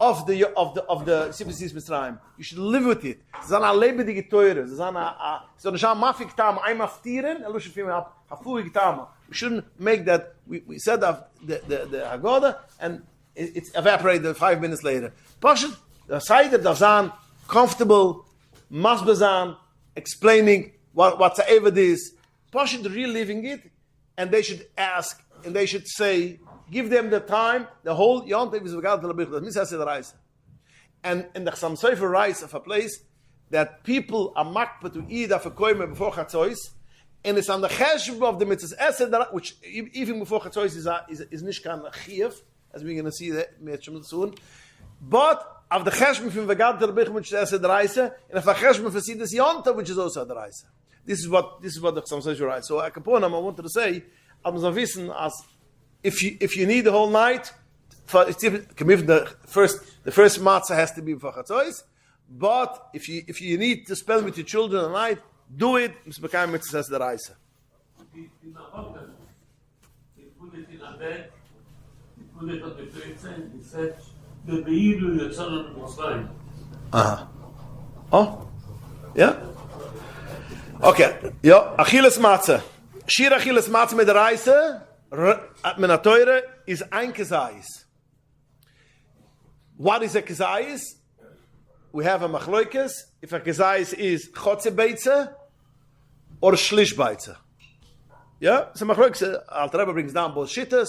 Speaker 1: of the Sipisis Mitzrayim. You should live with it. Zana lebendige teure. Zana so nisham mafik tam. I'm maftirin. Elusha fim hafuig tam. We shouldn't make that. We said of the Haggadah, and it's evaporated 5 minutes later. Pashat the Seder dazan comfortable, masbazan, explaining what the Eved is. Pashat reliving it. And they should ask, and they should say, give them the time, the whole Yontiv is V'gad Telabich, and in the Chassam Sofer writes of a place that people are makpa to eat of a koyme before Chatzois, and it's on the cheshv of the mitzvahs Esed, which even before Chatzois is nishkan chiyuv, as we're going to see that soon. But of the cheshv from V'gad Telabich, which is Esed Reise, and of a cheshv for Sidus Yontiv, which is also the Reise. This is what the Chassam Sofer writes. So Akaponam, I wanted to say, as if you need the whole night, the first matzah has to be for Chatzois. But if you need to spend with your children at night, do it. Mitzvah says the Reise.
Speaker 6: You put it in a bed. You put it on the bedside. He said, "The beilu yotzan on Mitzrayim."
Speaker 1: Oh, yeah. Okay, ja, Achilles Matze. Shir Achilles Matze mit der Reise, mit der Teure, ist ein Kesais. What is a Kesais? We have a Machloikes. If a Kesais is Chotze Beitze or Shlish Beitze. Yeah? So Machloikes, Alter Rebbe brings down both shittas.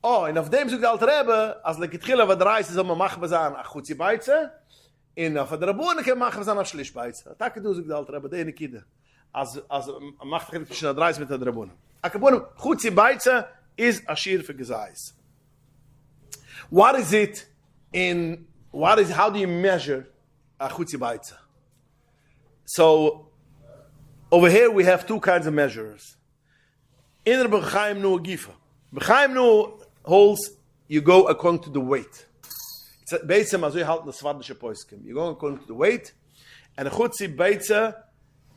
Speaker 1: Oh, and auf dem sucht Alter Rebbe, als lekitchila wa der Reise soll man machen bezahn a Chutzi Beitze, in auf der Rabbune kann machen bezahn a Shlish Beitze. Taka du sucht Alter Rebbe, die Kide. Als macht er zwischen der Reise mit der Rabbune. A Kabunem, Chutzi Beitze is a Shir for Gesais. What is it how do you measure a Chutzi Beitze? So, over here we have two kinds of measures. In the B'chaim Nu Gifa. B'chaim Nu holds, you go according to the weight. It's basically as we halt the Svardische Poiskim. You go according to the weight, and a Chutzi Beitze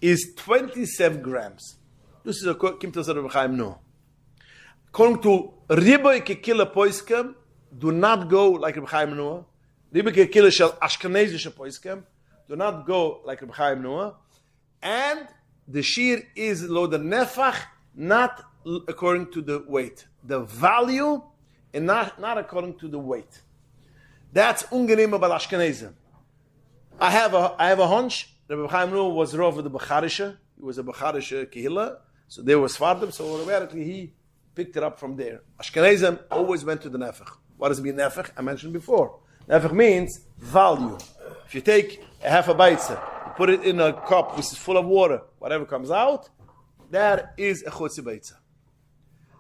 Speaker 1: is 27 grams. This is a kimt as B'chaim Nu. According to Riboy Kekila Poiskim, do not go like B'chaim Nu. Riboy Kekila Shel Ashkenazische Poiskim, do not go like B'chaim Nu. And the shear is lo the nefach, not according to the weight. The value, and not according to the weight. That's ungenehm by Ashkenazim. I have a hunch. Rabbi Chaim Nu was Rov of the Becharisha. He was a Becharisha Kehillah. So there was Svardim. So automatically he picked it up from there. Ashkenazim always went to the nefach. What does it mean nefach? I mentioned before. Nefach means value. If you take a half a baitza, you put it in a cup which is full of water, whatever comes out, that is a chutzi baitza.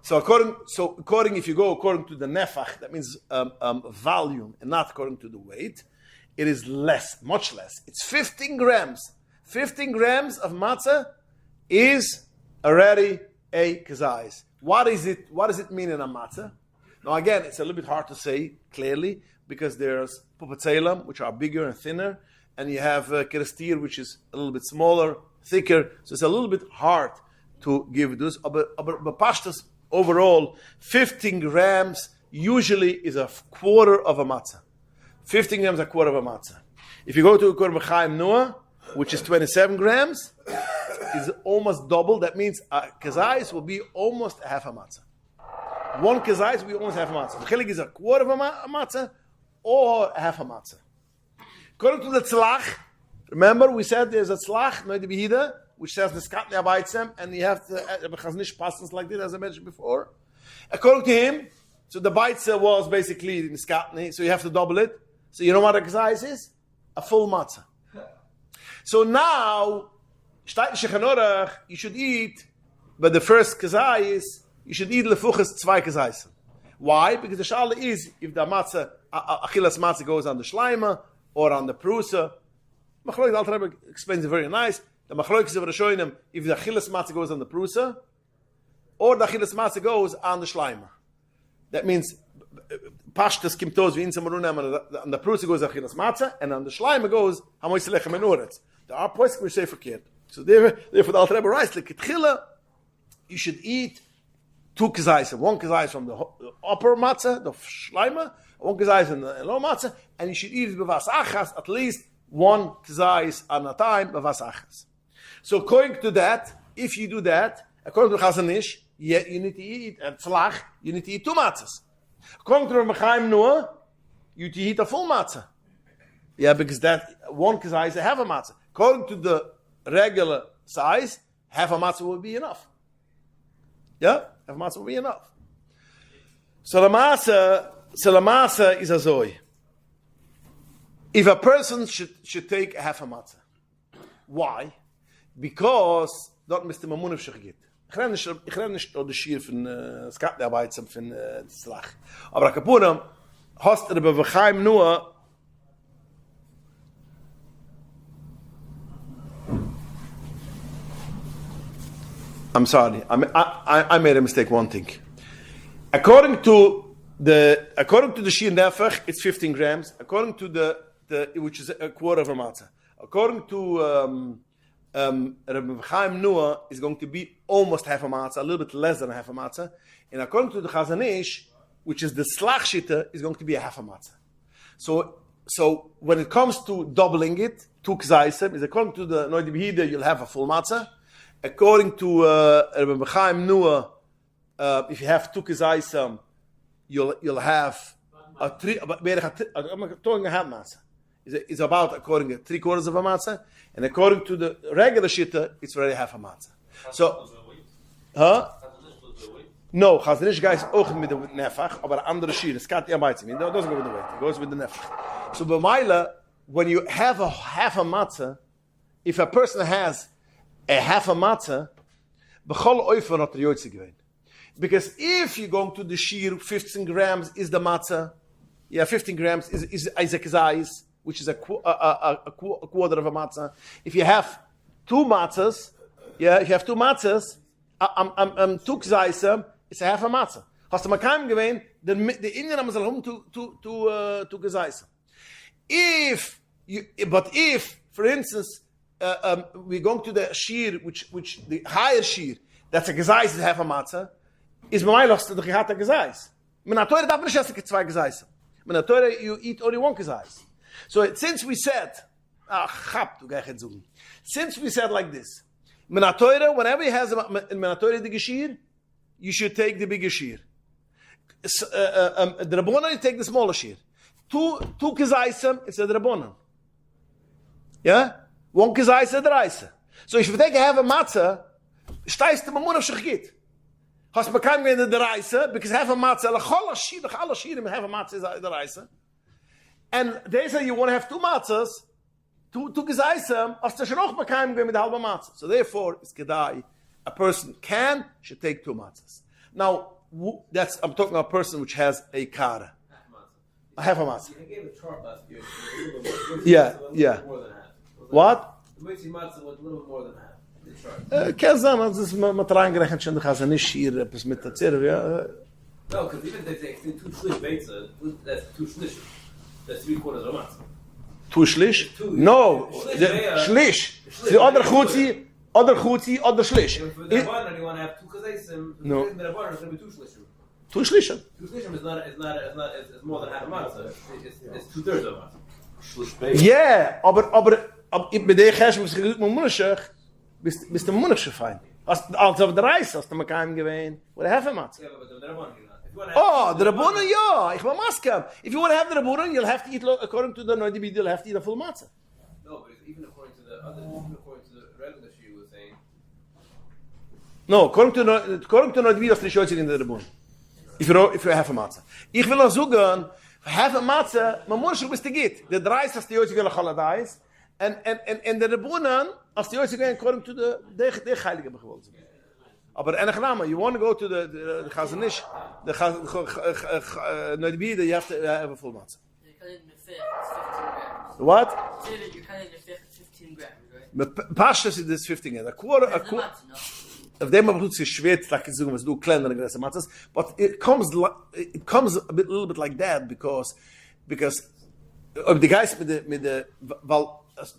Speaker 1: So if you go according to the nefach, that means volume, and not according to the weight, it is less, much less. It's 15 grams. 15 grams of matzah is already a kazais. What is it? What does it mean in a matzah? Now again, it's a little bit hard to say clearly because there's pupatzelam, which are bigger and thinner, and you have kerestir, which is a little bit smaller, thicker. So it's a little bit hard to give this. But pashtas overall, 15 grams usually is a quarter of a matzah. 15 grams a quarter of a matzah. If you go to a Korban Chaim Noah, which is 27 grams, is almost double. That means a kazais will be almost a half a matzah. One kazais will be almost half a matzah. The chilik is a quarter of a matzah or a half a matzah. According to the tzlach, remember we said there's a tzlach, no the behida, which says the skatne abaytzem, and you have to chaznish passes like this, as I mentioned before. According to him, so the baitze was basically the skatne, so you have to double it. So you know what a kazais is? A full matzah. So now, you should eat, but the first kazais, you should eat lefuches zwei kazais. Why? Because the shala is, if the matzah, achilas matzah goes on the shleima, or on the prusa. Machloik Alter Rebbe explains it very nice. The machloik is showing them if the achilas matzah goes on the prusa, or the achilas matzah goes on the shleima. That means pashtas kimtos v'in samarunam, on the prusa goes achilas matzah, and on the shleima goes hamois lechem enuretz. There are points which say verkehrt. So therefore the Alter Rebbe writes like ketchila, you should eat two kazais, one kazais from the upper matzah, the shleima, one kazais in the low matzah, and you should eat it b'vas achas, at least one kazais at a time b'vas achas. So according to that, if you do that, according to Chazon Ish, you need to eat a tzlach, you need to eat two matzahs. According to Rabbi Chaim Noah, you need to eat a full matzah. Yeah, because that one kazais is a half a matzah. According to the regular size, half a matzah will be enough. Yeah, half a matzah will be enough. So the matzah is a zoe. If a person should take a half a matzah, why? Because dort Mr. Mamunov shechgit. Ich renne nicht durch Schier von Skatnearbeit von Tzlach. Aber Kapunem hast du bei Chaim nur I'm sorry, I made a mistake. One thing, according to the Shir Nefach, it's 15 grams. According to the which is a quarter of a matzah. According to Rabbi Chaim Noah, is going to be almost half a matzah, a little bit less than a half a matzah. And according to the Chazon Ish, which is the slach shita, is going to be a half a matzah. So when it comes to doubling it, two kzaisem, is according to the Noidi Behida, you'll have a full matzah. according to Rabbi Chaim Nua, if you have 2 kezaisam, you'll have a 3. I'm talking a half matzah. It's about according to 3/4 of a matzah, and according to the regular shitta, it's already half a matzah. So, no, Chazanish guys auch mit dem Nefach, aber andere Schiene. Es geht ja beizen. It doesn't go with the weight. It goes with the Nefach. So, b'mayla, when you have a half a matzah, if a person has a half a matzah, b'chol oifer not riyotzi gewein. Because if you're going to the shir, 15 grams is the matzah. 15 grams is a kezais, which is a quarter of a matzah. If you have 2 matzahs, if you have 2 matzahs, 2 kezaisam, it's a half a matzah. Hast du mal keinem gewähnt, the Indian haben es to kezaisam. If, for instance, we're going to the shir, which the higher shir, that's a kezais is half a matzah, is b'maylos the gehata kezais. Min Torah darf nicht essen 2 kezaisam. Min Torah you eat only 1 kezais. So since we said, since we said like this, Min Torah, whenever he has Min Torah the geshir, you should take the bigger shir. The Rabbanan, you take the smaller shir. 2 kezaisam, it's a Rabbanan. 1 kezaisa the raisa. So if you take a half a matzah, steist the mamun of shechit. Has bekam in the raisa, because half a matzah, the chala shir, half a matzah is the raisa. And they say you want to have 2 matzahs, 2 kezaisam, as the shenoch bekam with the halva matzah. So therefore, it's kedai. A person should take 2 matzahs. Now, I'm talking about a person which has a kara. A half a matzah.
Speaker 7: I gave a chart last year.
Speaker 1: Yeah. What?
Speaker 7: The Mitzi matzah was a little more than half.
Speaker 1: Kezan, das ist mit reingerechnet schon, ich habe nicht hier etwas mit der Zirr,
Speaker 7: No, because even if they 2 shlish beitza, that's 2 shlish. That's 3/4 of a matzah.
Speaker 1: 2 shlish? No, shlish. The other chutzi, other shlish.
Speaker 7: If with the Rabbanan, you want to have 2 kazaisim,
Speaker 1: no.
Speaker 7: The Rabbanan is going to be 2 shlishim.
Speaker 1: 2 shlishim.
Speaker 7: 2 shlishim is more than half a matzah. It's 2/3 of a matzah.
Speaker 1: Yeah, aber mit der Chesh, was ich mit Munashach, bist du Munashach fein. Als auf der Reis, hast du mir keinem gewähnt, oder half a matzah.
Speaker 7: Yeah, but the Rabbanan,
Speaker 1: the Rabbanan, ich will maskam. If you want to have the Rabbanan, you'll have to eat, according to the Noidibid, you'll have to eat a full matzah.
Speaker 7: No, but even according to the regular she was saying.
Speaker 1: No, according to Noidibid, that's the Shoytzig in the Rabbanan. If you have a matzah. Ich will noch sagen, have a matzah, man muss schon bis git. The Reis hast die Shoytzig in the Chaladais, and the Rabbanan, as the Shoytzig according to the Heilige gewollt. Aber you want to go to the Chazanish, the Noidibid, you have to have a full matzah. What?
Speaker 3: You're cutting the fifth 15 grams, right?
Speaker 1: Pashas is this 15 grams. A quarter. Of them, it's schwer, like it's do kleiner größer matzahs, but it comes a little bit like that because the guys with the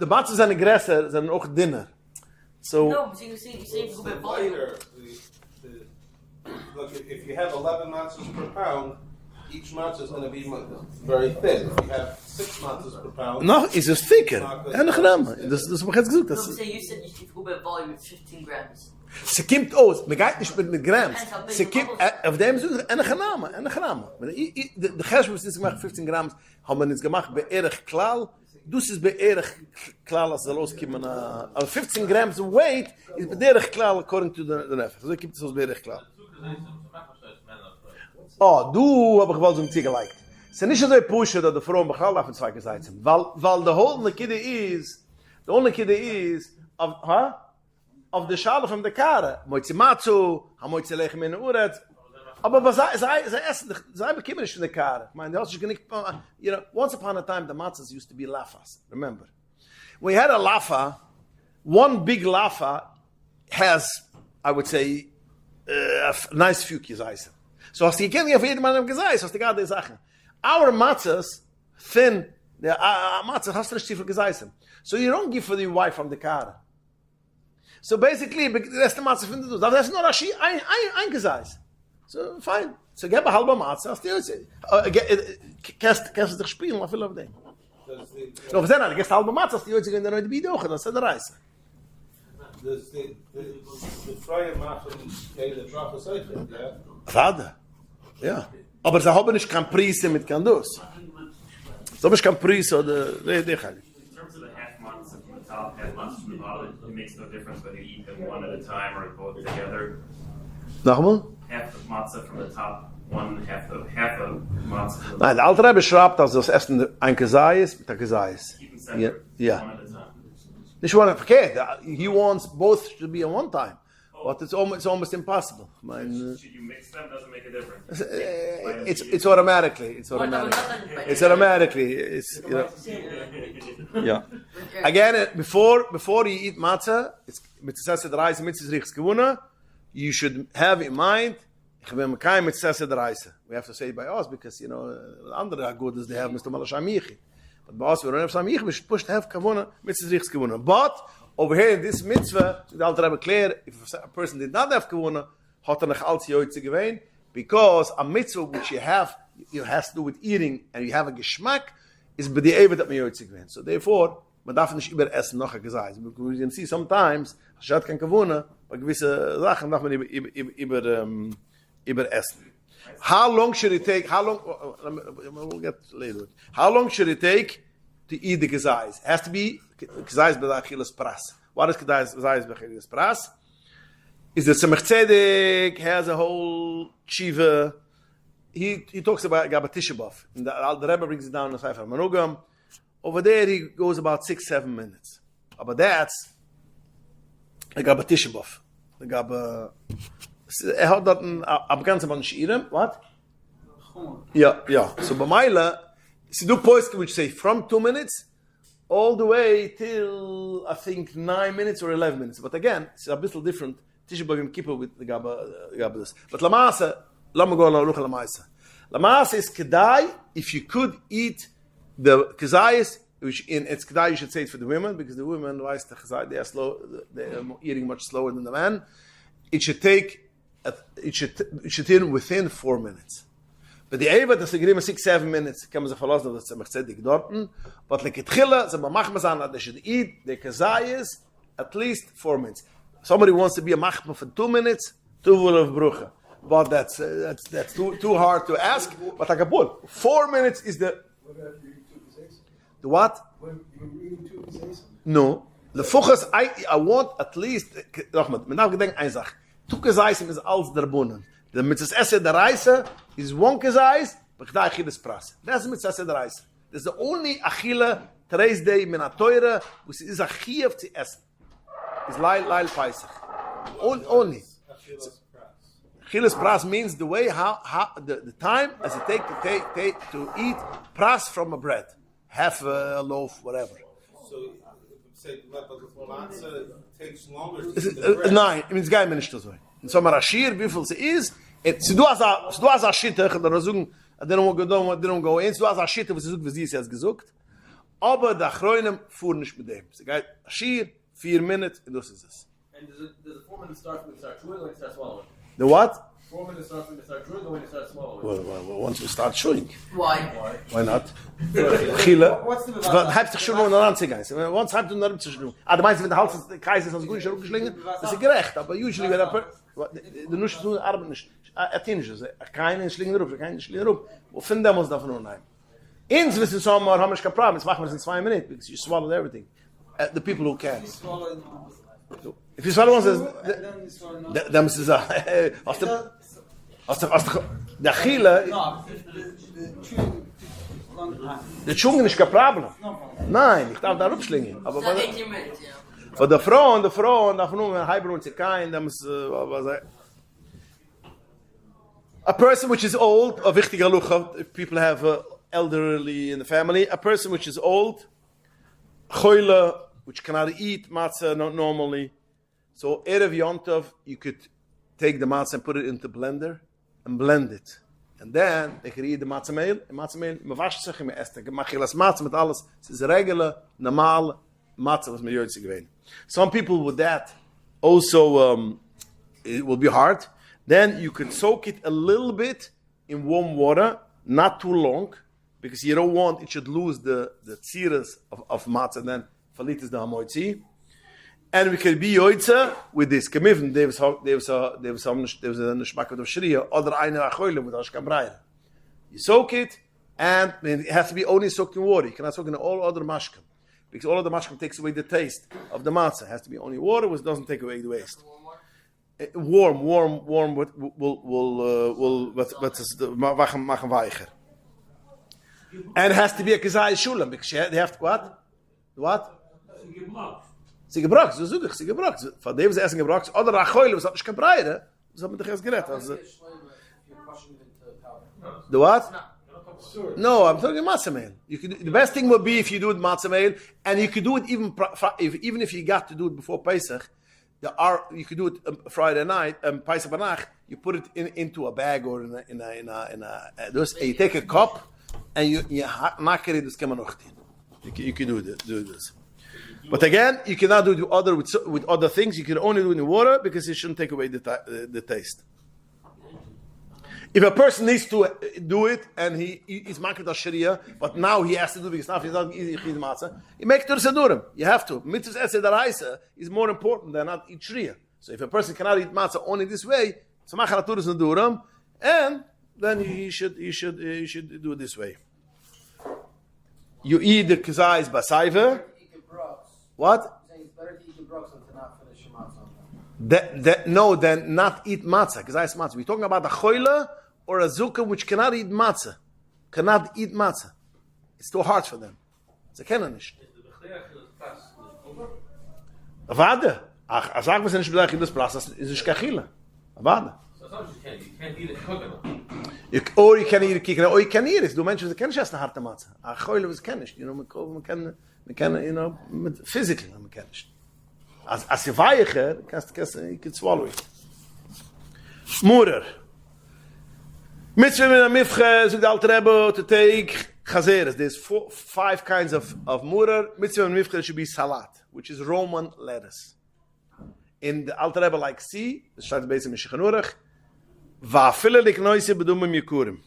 Speaker 1: matzahs are größer, sind auch dinner. So
Speaker 3: no, but you see,
Speaker 2: look, if you have 11 matzahs per pound, each matzah is going to be very thin. If you have 6 matzahs per pound,
Speaker 1: no, it's just thicker. Das habe ich gesagt.
Speaker 3: No, but you said if you go by volume, it's 15 grams.
Speaker 1: Se kimt aus, man geht nicht mit Grams. Se kimt, auf dem so eine Gename. De Gesch was ist gemacht 15 Grams, haben wir nicht gemacht bei erg klar. Dus ist bei erg klar als los kimmen aber 15 grams weight is bei erg klar according to the nef. So kimt es aus bei erg klar. Oh, du hab ich gewollt zum Ziel geliked. Se nicht so pushen dass der Frau begal auf 2 Seiten. Weil the whole kid is of the shal from the kara. Moitzimatsu, hamoitze lechem in uret. Aber was sei bekimmerish from the kara. Man, the also once upon a time the matzahs used to be lafas. Remember, we had a lafa. One big lafa has, I would say, a nice few kizaisen. So as you can give jedem einem gezais, as the God is Sachen. Our matzahs thin. The matzah has to receive gezaisen. So you don't give for the wife from the kara. So basically, the rest of the matzah findet du. That's not Rashi, ein Geseis. So fine. So gib a halber matzah, hast du jetzt. Kannst du dich spielen, auf viel auf dem. So, was denn? Gibst halber matzah, hast du jetzt in der neue Bide auch, das ist der Reise.
Speaker 2: the freie machen keine Brache Seichen, ja?
Speaker 1: Warte. Ja. Aber sie haben nicht kein Prise mit Kandus. So ist kein Prise oder... Nee,
Speaker 8: In terms of the half matzah from the top, half matzah from the bottom, it makes no difference whether you eat them one at a time or both together.
Speaker 1: Nochmal?
Speaker 8: Half the matzah from the top, half the matzah from the
Speaker 1: Nein, der Alte Rebbe schreibt, dass das Essen ein Kesai ist mit der Kesai ist.
Speaker 8: keep them separate,
Speaker 1: Yeah.
Speaker 8: one at a time.
Speaker 1: Nicht one verkehrt. He wants both to be at one time. But it's almost impossible.
Speaker 8: Should you mix them? Doesn't make a difference.
Speaker 1: It's automatically. It's automatically. It's, you know. Yeah. Again, before you eat matzah, it's mitzvah der Reise mitzvah richts gewonnen. You should have in mind. Ich bin kein mitzvah der Reise. We have to say it by us because you know andere good they have Mr. Malashamichi. But by us we don't have Samichi. We should push to have kavona mitzvah richts gewonnen. But over here in this mitzvah, the Alter Rebbe clear, if a person did not have kavona, hat noch als yoytze gewein, because a mitzvah which you have has to do with eating and you have a geschmack is by the evet that me yoytze gewein. So therefore, man darf nicht über essen noch a gesais. We can see sometimes, statt kein kavona, bei gewisse Sachen darf man über essen. How long should it take? We'll get later. How long should it take to eat the gesais? It has to be gesais by achilas pras. What is gesais by achilas pras? Is that Tzemach Tzedek has a whole tshiva. He talks about Tisha B'Av. The Rebbe brings it down in the Sefer Manugam. Over there he goes about 6-7 minutes. But that's Tisha B'Av. Hat dat ab ganze man shirim, what? Yeah. So by Maila, see do post which say from 2 minutes all the way till I think 9 minutes or 11 minutes. But again, it's a bit different. Tisha B'Av Yom Kippur with the Gaba. But Lamasa, lama go Lucha Lamasa. Lamasa is kedai if you could eat the kezayis, which in it's kedai you should say it for the women because the women wise the kezayis they are slow, they are eating much slower than the men. It should take. It should in within 4 minutes. But the Eva, that's agreement 6-7 minutes, comes a philosopher that's a tzedek dorten. But like it chilla, the machmazan that they should eat the kazayas at least 4 minutes. Somebody wants to be a machma for 2 minutes, 2 will of brucha. But that's too hard to ask. But like a bull, 4 minutes is the.
Speaker 4: What about you eat 2 keseis?
Speaker 1: The what?
Speaker 4: When you eating 2 keseis?
Speaker 1: No. The fuchas, I want at least. Rahmat, men gedenk ein Sach. 2 kezaisim is als der Bunnen. The mitzvah esse der Reise is 1 kezais, but da achilas pras. That's mitzvah esse der Reise. That's the only achila today's day min atoyre, which is a chiyuv to essen. Is lail paisach. Only. Achilas pras means the way how the time as it take to eat pras from a bread, half a loaf, whatever.
Speaker 2: So say but the matzah takes longer to
Speaker 1: Nein, I mean it's gar nicht so. In so einer Schier, wie viel sie ist, du hast a Schitte, da sagen, they don't go in, du hast a Schitte, was sie sucht, wie sie es jetzt gesucht, aber der Chroinem fuhr nicht mit dem. Sie geht a Schier, 4 Minuten, und das ist es.
Speaker 7: And does the 4 minutes start when you start chewing or when you start swallowing?
Speaker 1: The what?
Speaker 7: 4 minutes starts when you start chewing or when you start swallowing?
Speaker 1: Well, once we start chewing.
Speaker 3: Why?
Speaker 1: Why not? Chile.
Speaker 7: What's the
Speaker 1: Halb sich schon nur an zu gehen. Once halb du nur zu schlungen. Du meinst, wenn der Hals des Kreises so gut geschlungen, das ist gerecht, aber usually wenn der Nusch tun Arbeit nicht. Attention, keine schlingen rup, keine schlingen rup. Wo finden wir uns davon nur nein. Ins wissen so mal, haben wir kein Problem. Jetzt machen wir es in 2 Minuten because you swallow everything. The people who can. If you swallow once, then is der Chile. Der Chewing ist kein Problem. Nein, ich darf da rupschlingen. Aber
Speaker 3: It's not 18 minutes, yeah.
Speaker 1: für die Frauen darf nur ein Heilbrunn zu kein, a person which is old, a wichtiger Lucha, if people have elderly in the family, a person which is old, choile, which cannot eat matzah normally. So Erev Yontov, you could take the matzah and put it into the blender and blend it. And then they could eat the matzah meal. And matzah meal, me wascht sich, me esst. Mach ich das matzah mit alles. Es ist regular, normal matzah, was me jöitze gewähnt. Some people with that also, it will be hard. Then you could soak it a little bit in warm water, not too long, because you don't want it should lose the tziras of matzah, and then falitis the hamoitzi. And we can be yoitza with this. Kemiven, there was a nishmak of Sharia, other eine achoyle with ashkam brayre. You soak it, and it has to be only soaked in water. You cannot soak in all other mashkim, because all other mashkim takes away the taste of the matzah. It has to be only water, which doesn't take away the waste. Warm will machen weicher. And it has to be a kazai shulam, because they have to what? Sie gebrockt, so suche ich, sie gebrockt. Von dem sie essen gebrockt, oder achoyle, was hat nicht kein Breide, was hat man doch erst geredet. Also, the what? No, I'm talking matzah meal. The best thing would be if you do it matzah meal, and you could do it even if you got to do it before Pesach. You could do it Friday night, Pesach Banach. You put it into a bag or in a you take a cup and you knock it in the You can do this. But again, you cannot do it with other things. You can only do it in water because it shouldn't take away the taste. If a person needs to do it and he is makrit Sharia, but now he has to do it because now he's not eating matzah, he makes tur sedurim. You have to. Mitzvahs esed daraisa is more important than not eat Sharia. So if a person cannot eat matzah only this way, so machar tur sedurim, and then he should do it this way. You eat the kazais basaiva. What?
Speaker 9: It's better to eat the brooks than to not finish your matzah.
Speaker 1: No, then not eat matzah. Because I matzah. We're talking about a choyle or a zukah which cannot eat matzah. Cannot eat matzah. It's too hard for them. Ze kennen nicht. Avada. Ach, sag was nicht bedacht in das Platz. Das ist nicht kachila. Avada.
Speaker 7: You can't eat it cooking.
Speaker 1: Or you can eat it kikna. Or you can eat it. Du Menschen, sie kennen nicht eine harte matzah. A choyle was kennen nicht. Man kann, physically, man kann nicht. Als je weicher, you can swallow it. Murer. Mitzvah min ha-mifche, so the Alter Rebbe, to take chazeres. There's 5 kinds of murer. Mitzvah min ha-mifche should be salat, which is Roman lettuce. In the Alter Rebbe like C, the Shtat Beis in Shulchan Aruch, va'afile liknoise bedumim yikurim.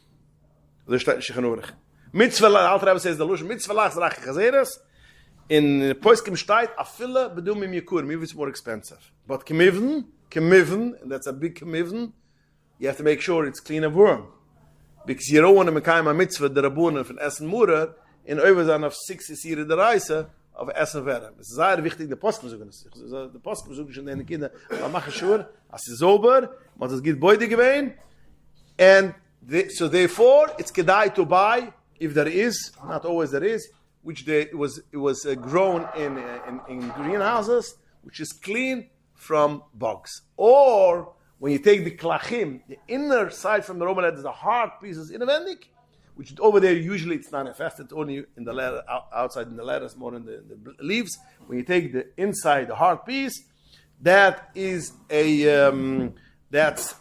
Speaker 1: The Shtat Shulchan Aruch. Mitzvah, the Alter Rebbe says the Lush, mitzvah lach zrach chazeres. In Poiskim Shtayt, afille bedum im yikurim, if it's more expensive. But kemiven, and that's a big kemiven, you have to make sure it's clean of worm. Because you don't want to make a mitzvah, the rabunen von Essen Murer, in overzan of 60 Sire der Reise, of Essen Verem. Es ist sehr wichtig, die Posten suchen sich. Die Posten suchen sich in den Kindern, man macht sure, as is sober, man das geht beide gewähn, and so therefore, it's kedai to buy, if there is, not always there is, which it was grown in greenhouses, which is clean from bugs. Or when you take the klachim, the inner side from the Roman letter, the hard pieces inwendig, which over there usually it's not infested, only in the letter, outside in the letters, more in the leaves. When you take the inside, the hard piece, that is a that's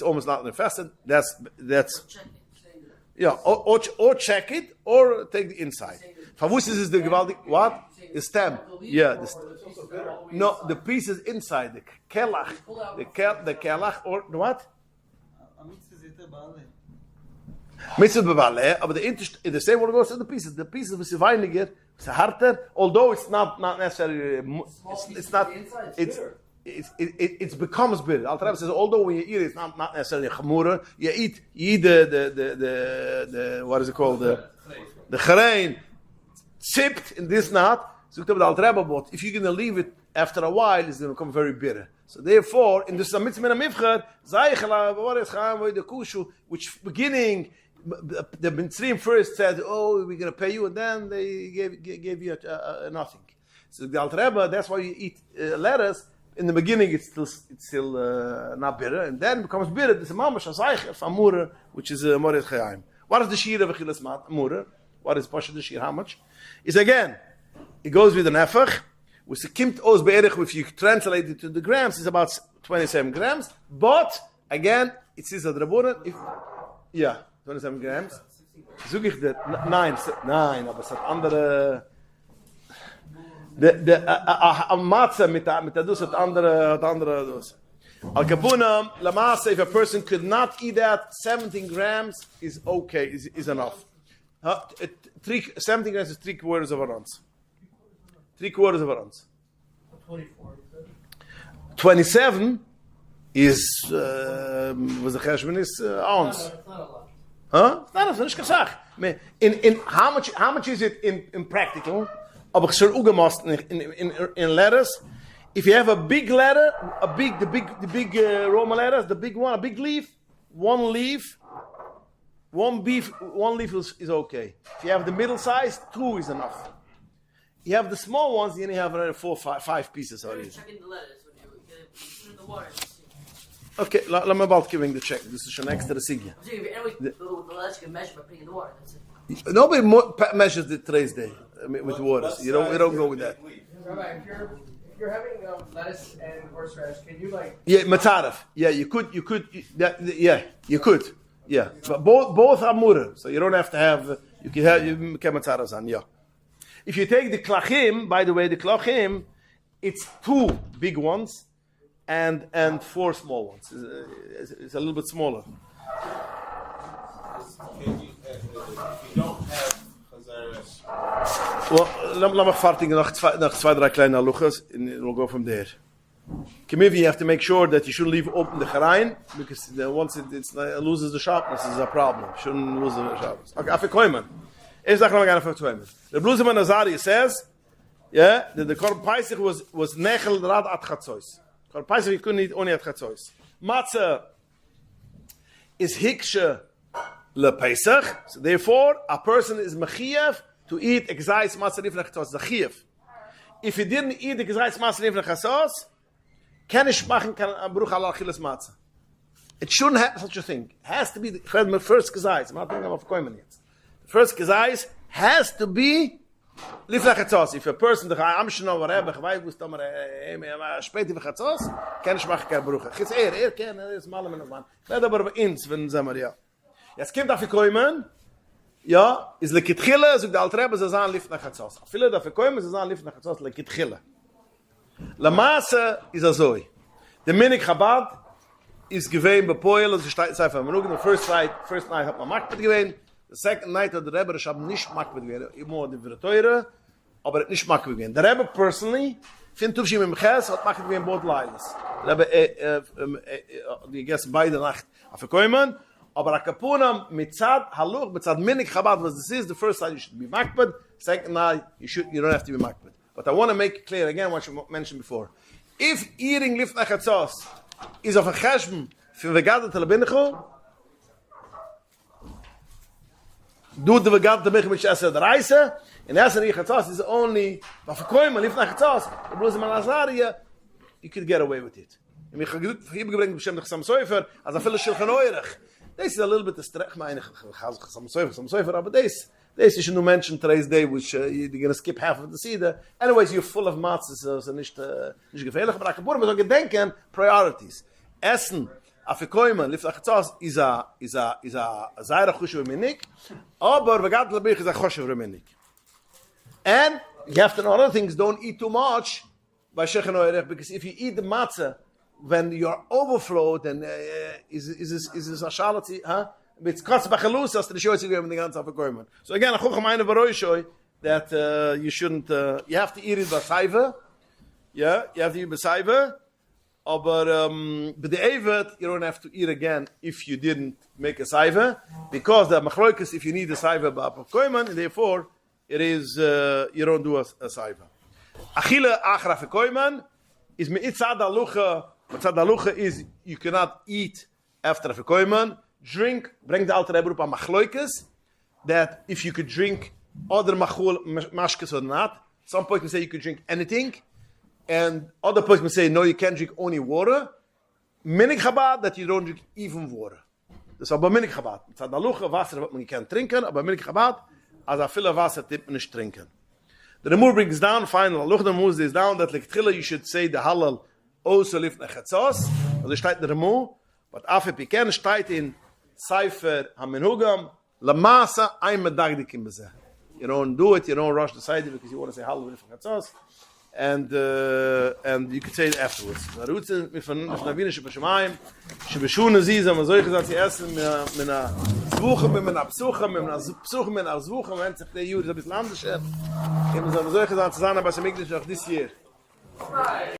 Speaker 1: almost not infested. That's yeah, or check it, or take the inside. Favus is the gewaldig, what? The stem. Yeah. No, the pieces inside, the kelach. The kelach, or the what? Mitzvah b'baleh, but the same word goes to the pieces. The pieces with weiniger, it's harder, although it's not necessarily, it's not, it becomes bitter. Alter Rebbe says, although when you eat it, it's not necessarily chamura. You eat the what is it called, the charein, chipped in this knot. So Alter Rebbe, but if you're going to leave it after a while, it's going to become very bitter. So therefore, in the mitzvah mifchad, the kushu, which beginning, the Mitzrayim first said, "Oh, we're going to pay you," and then they gave you nothing. So the Alter Rebbe, that's why you eat lettuce. In the beginning, it's still not bitter, and then it becomes bitter. There's a mamash azaycher from murer, which is a mored chayim. What is the shear of a chilas murer? What is pasha the shear? How much? Is again, it goes with an nefach. With the kimt oz be'erich, if you translate it to the grams, it's about 27 grams. But again, it says that Rabbanan, 27 grams. Zoek ich der 9, aber es hat andere. A matzah mit der dus hat andere dus. Al kabunam lamasa, if a person could not eat that, 17 grams is okay, is enough. 17 grams is 3/4 of an ounce. 3/4 of an ounce.
Speaker 9: 24, you said?
Speaker 1: 27 is, was the cheshbon is ounce.
Speaker 9: No, it's not a lot.
Speaker 1: Huh? It's not a gesagt. In how much is it in practical? Aber schon ugemast in letters. If you have a big letter, the big Roman letters, the big one, a big leaf, one leaf is okay. If you have the middle size, 2 is enough. You have the small ones, then you have another 4, 5 pieces already.
Speaker 3: Checking the letters when you get it in the water.
Speaker 1: Okay, let me about giving the check. This is schon extra sigya.
Speaker 3: So anyway, the letters you can measure by putting in the water. That's it.
Speaker 1: Nobody measures the today's day with waters. You don't go with that.
Speaker 9: Rabbi, if you're having lettuce and horseradish, can you like?
Speaker 1: Yeah, matarif. Yeah, you could. You could. Yeah, but both are mutter, so you don't have to have. You can matarif on. Yeah. If you take the klachim, by the way, the klachim, it's 2 big ones and 4 small ones. It's a little bit smaller.
Speaker 2: If you don't have chazaras,
Speaker 1: Well, let me farting noch 2-3 kleine luchas, and we'll go from there. Kamivi, you have to make sure that you shouldn't leave open the charain, because once it loses the sharpness, is a problem. Shouldn't lose the sharpness. Okay, after koiman. Eerst dag nog gaan voor koiman. The Bluesman Azari says, yeah, that the korban paisich was nechel rad at chatzois. Korban paisich you couldn't eat only at chatzois. Matzah is hikshe le Pesach, so therefore a person is mechiyev to eat exais matzah lifnei chatzos, the chiyuv. If he didn't eat the exais matzah lifnei chatzos, can ich machen kan bruch al achilas matzah. It shouldn't have such a thing. It has to be the first exais. I'm not thinking of koiman yet. The first exais has to be lifnei chatzos. If a person the amshno whatever gewei bust da spät in chatzos, kann ich machen kan bruch. Gits kann is mal men man. Let aber ins wenn samaria. Jetzt kommt auf die Koimen, ja, ist lekitchille, so die Altrebe, sie sagen, lift nach Chatzos. Viele der Koimen, sie sagen, lift nach Chatzos, lekitchille. La Masse ist so. Der Minik Chabad ist gewähnt bei Poel, und sie steht einfach, the first night hat man Makbet gewähnt, the second night hat der Rebbe, ich habe nicht Makbet gewähnt, immer die Verteure, aber nicht Makbet gewähnt. Der Rebbe personally, findet Tufshim im Ches, hat Makbet gewähnt, both Leiles. Der Rebbe, die gegessen beide Nacht auf die Koimen, aber a kapunam mitzad haluch mitzad minik chabad was this is the first time you should be makbed, second night you don't have to be makbed. But I want to make it clear again what you mentioned before. If eating lifnei chatzos is of a cheshbon for vegadat lebinechu, do the vegadat lebinechu which eser the reise, and eser chatzos is only of a koim lifnei chatzos. The blues man azaria, you could get away with it. Ich habe gebringt bestimmt nach Samsoifer, als a viele Shulchan Aruch. This is a little bit a stretch, meine some sofer, but this is no mention today's day, which you're going to skip half of the Seder. Anyways, you're full of matzahs, so nicht gefährlich, aber ich habe mir gedenken, priorities. Essen, afikoyman, lifnei chatzos, is a zaira chushev minik, aber vegat lebich is a choshev minik. And you have to know other things, don't eat too much, by Shechan Oerech, because if you eat the matzah, when you're overflowed, and is a shalati, huh? It's kotz bachalus as the shoyts again the ganze afkoyman. So again, a chokh meine baroyshoy that you shouldn't. You have to eat it basaiva. Yeah, you have to eat basaiva. But the evet you don't have to eat again if you didn't make a saiva, because the machloikus if you need a saiva ba'afkoyman, and therefore it is you don't do a saiva. Achille achra afkoyman is meitzad alucha. Mitzad halucha is you cannot eat after a koiman. Drink, bring the alter Rebbe up a machloikes, that if you could drink other mashkes or not. Some people say you could drink anything, and other people say no, you can't drink only water. Minik Chabad that you don't drink even water. Das aber Minik Chabad. Mitzad halucha Wasser what man can trinken, aber Minik Chabad as a filler Wasser tip man nicht trinken. The Remur brings down final halucha. The Remur is down that like you should say the halal. Also lifnei chatzos, also steht der Remu, but afe piken steht in Sefer HaMenhugam, Lamasa ein medagdikim bezeh. You don't do it, you don't rush the side because you want to say halal lifnei chatzos, and you could say it afterwards. Narutze mit von Navine shebashamayim, shebeshuna ziza, man soll gesagt sie essen mit einer Zwoche, mit einer Psuche, mit einer Zwoche, wenn sich der Jude ein bisschen anders hat. Man soll gesagt zusammen, aber es ist auch this year.
Speaker 9: Hi.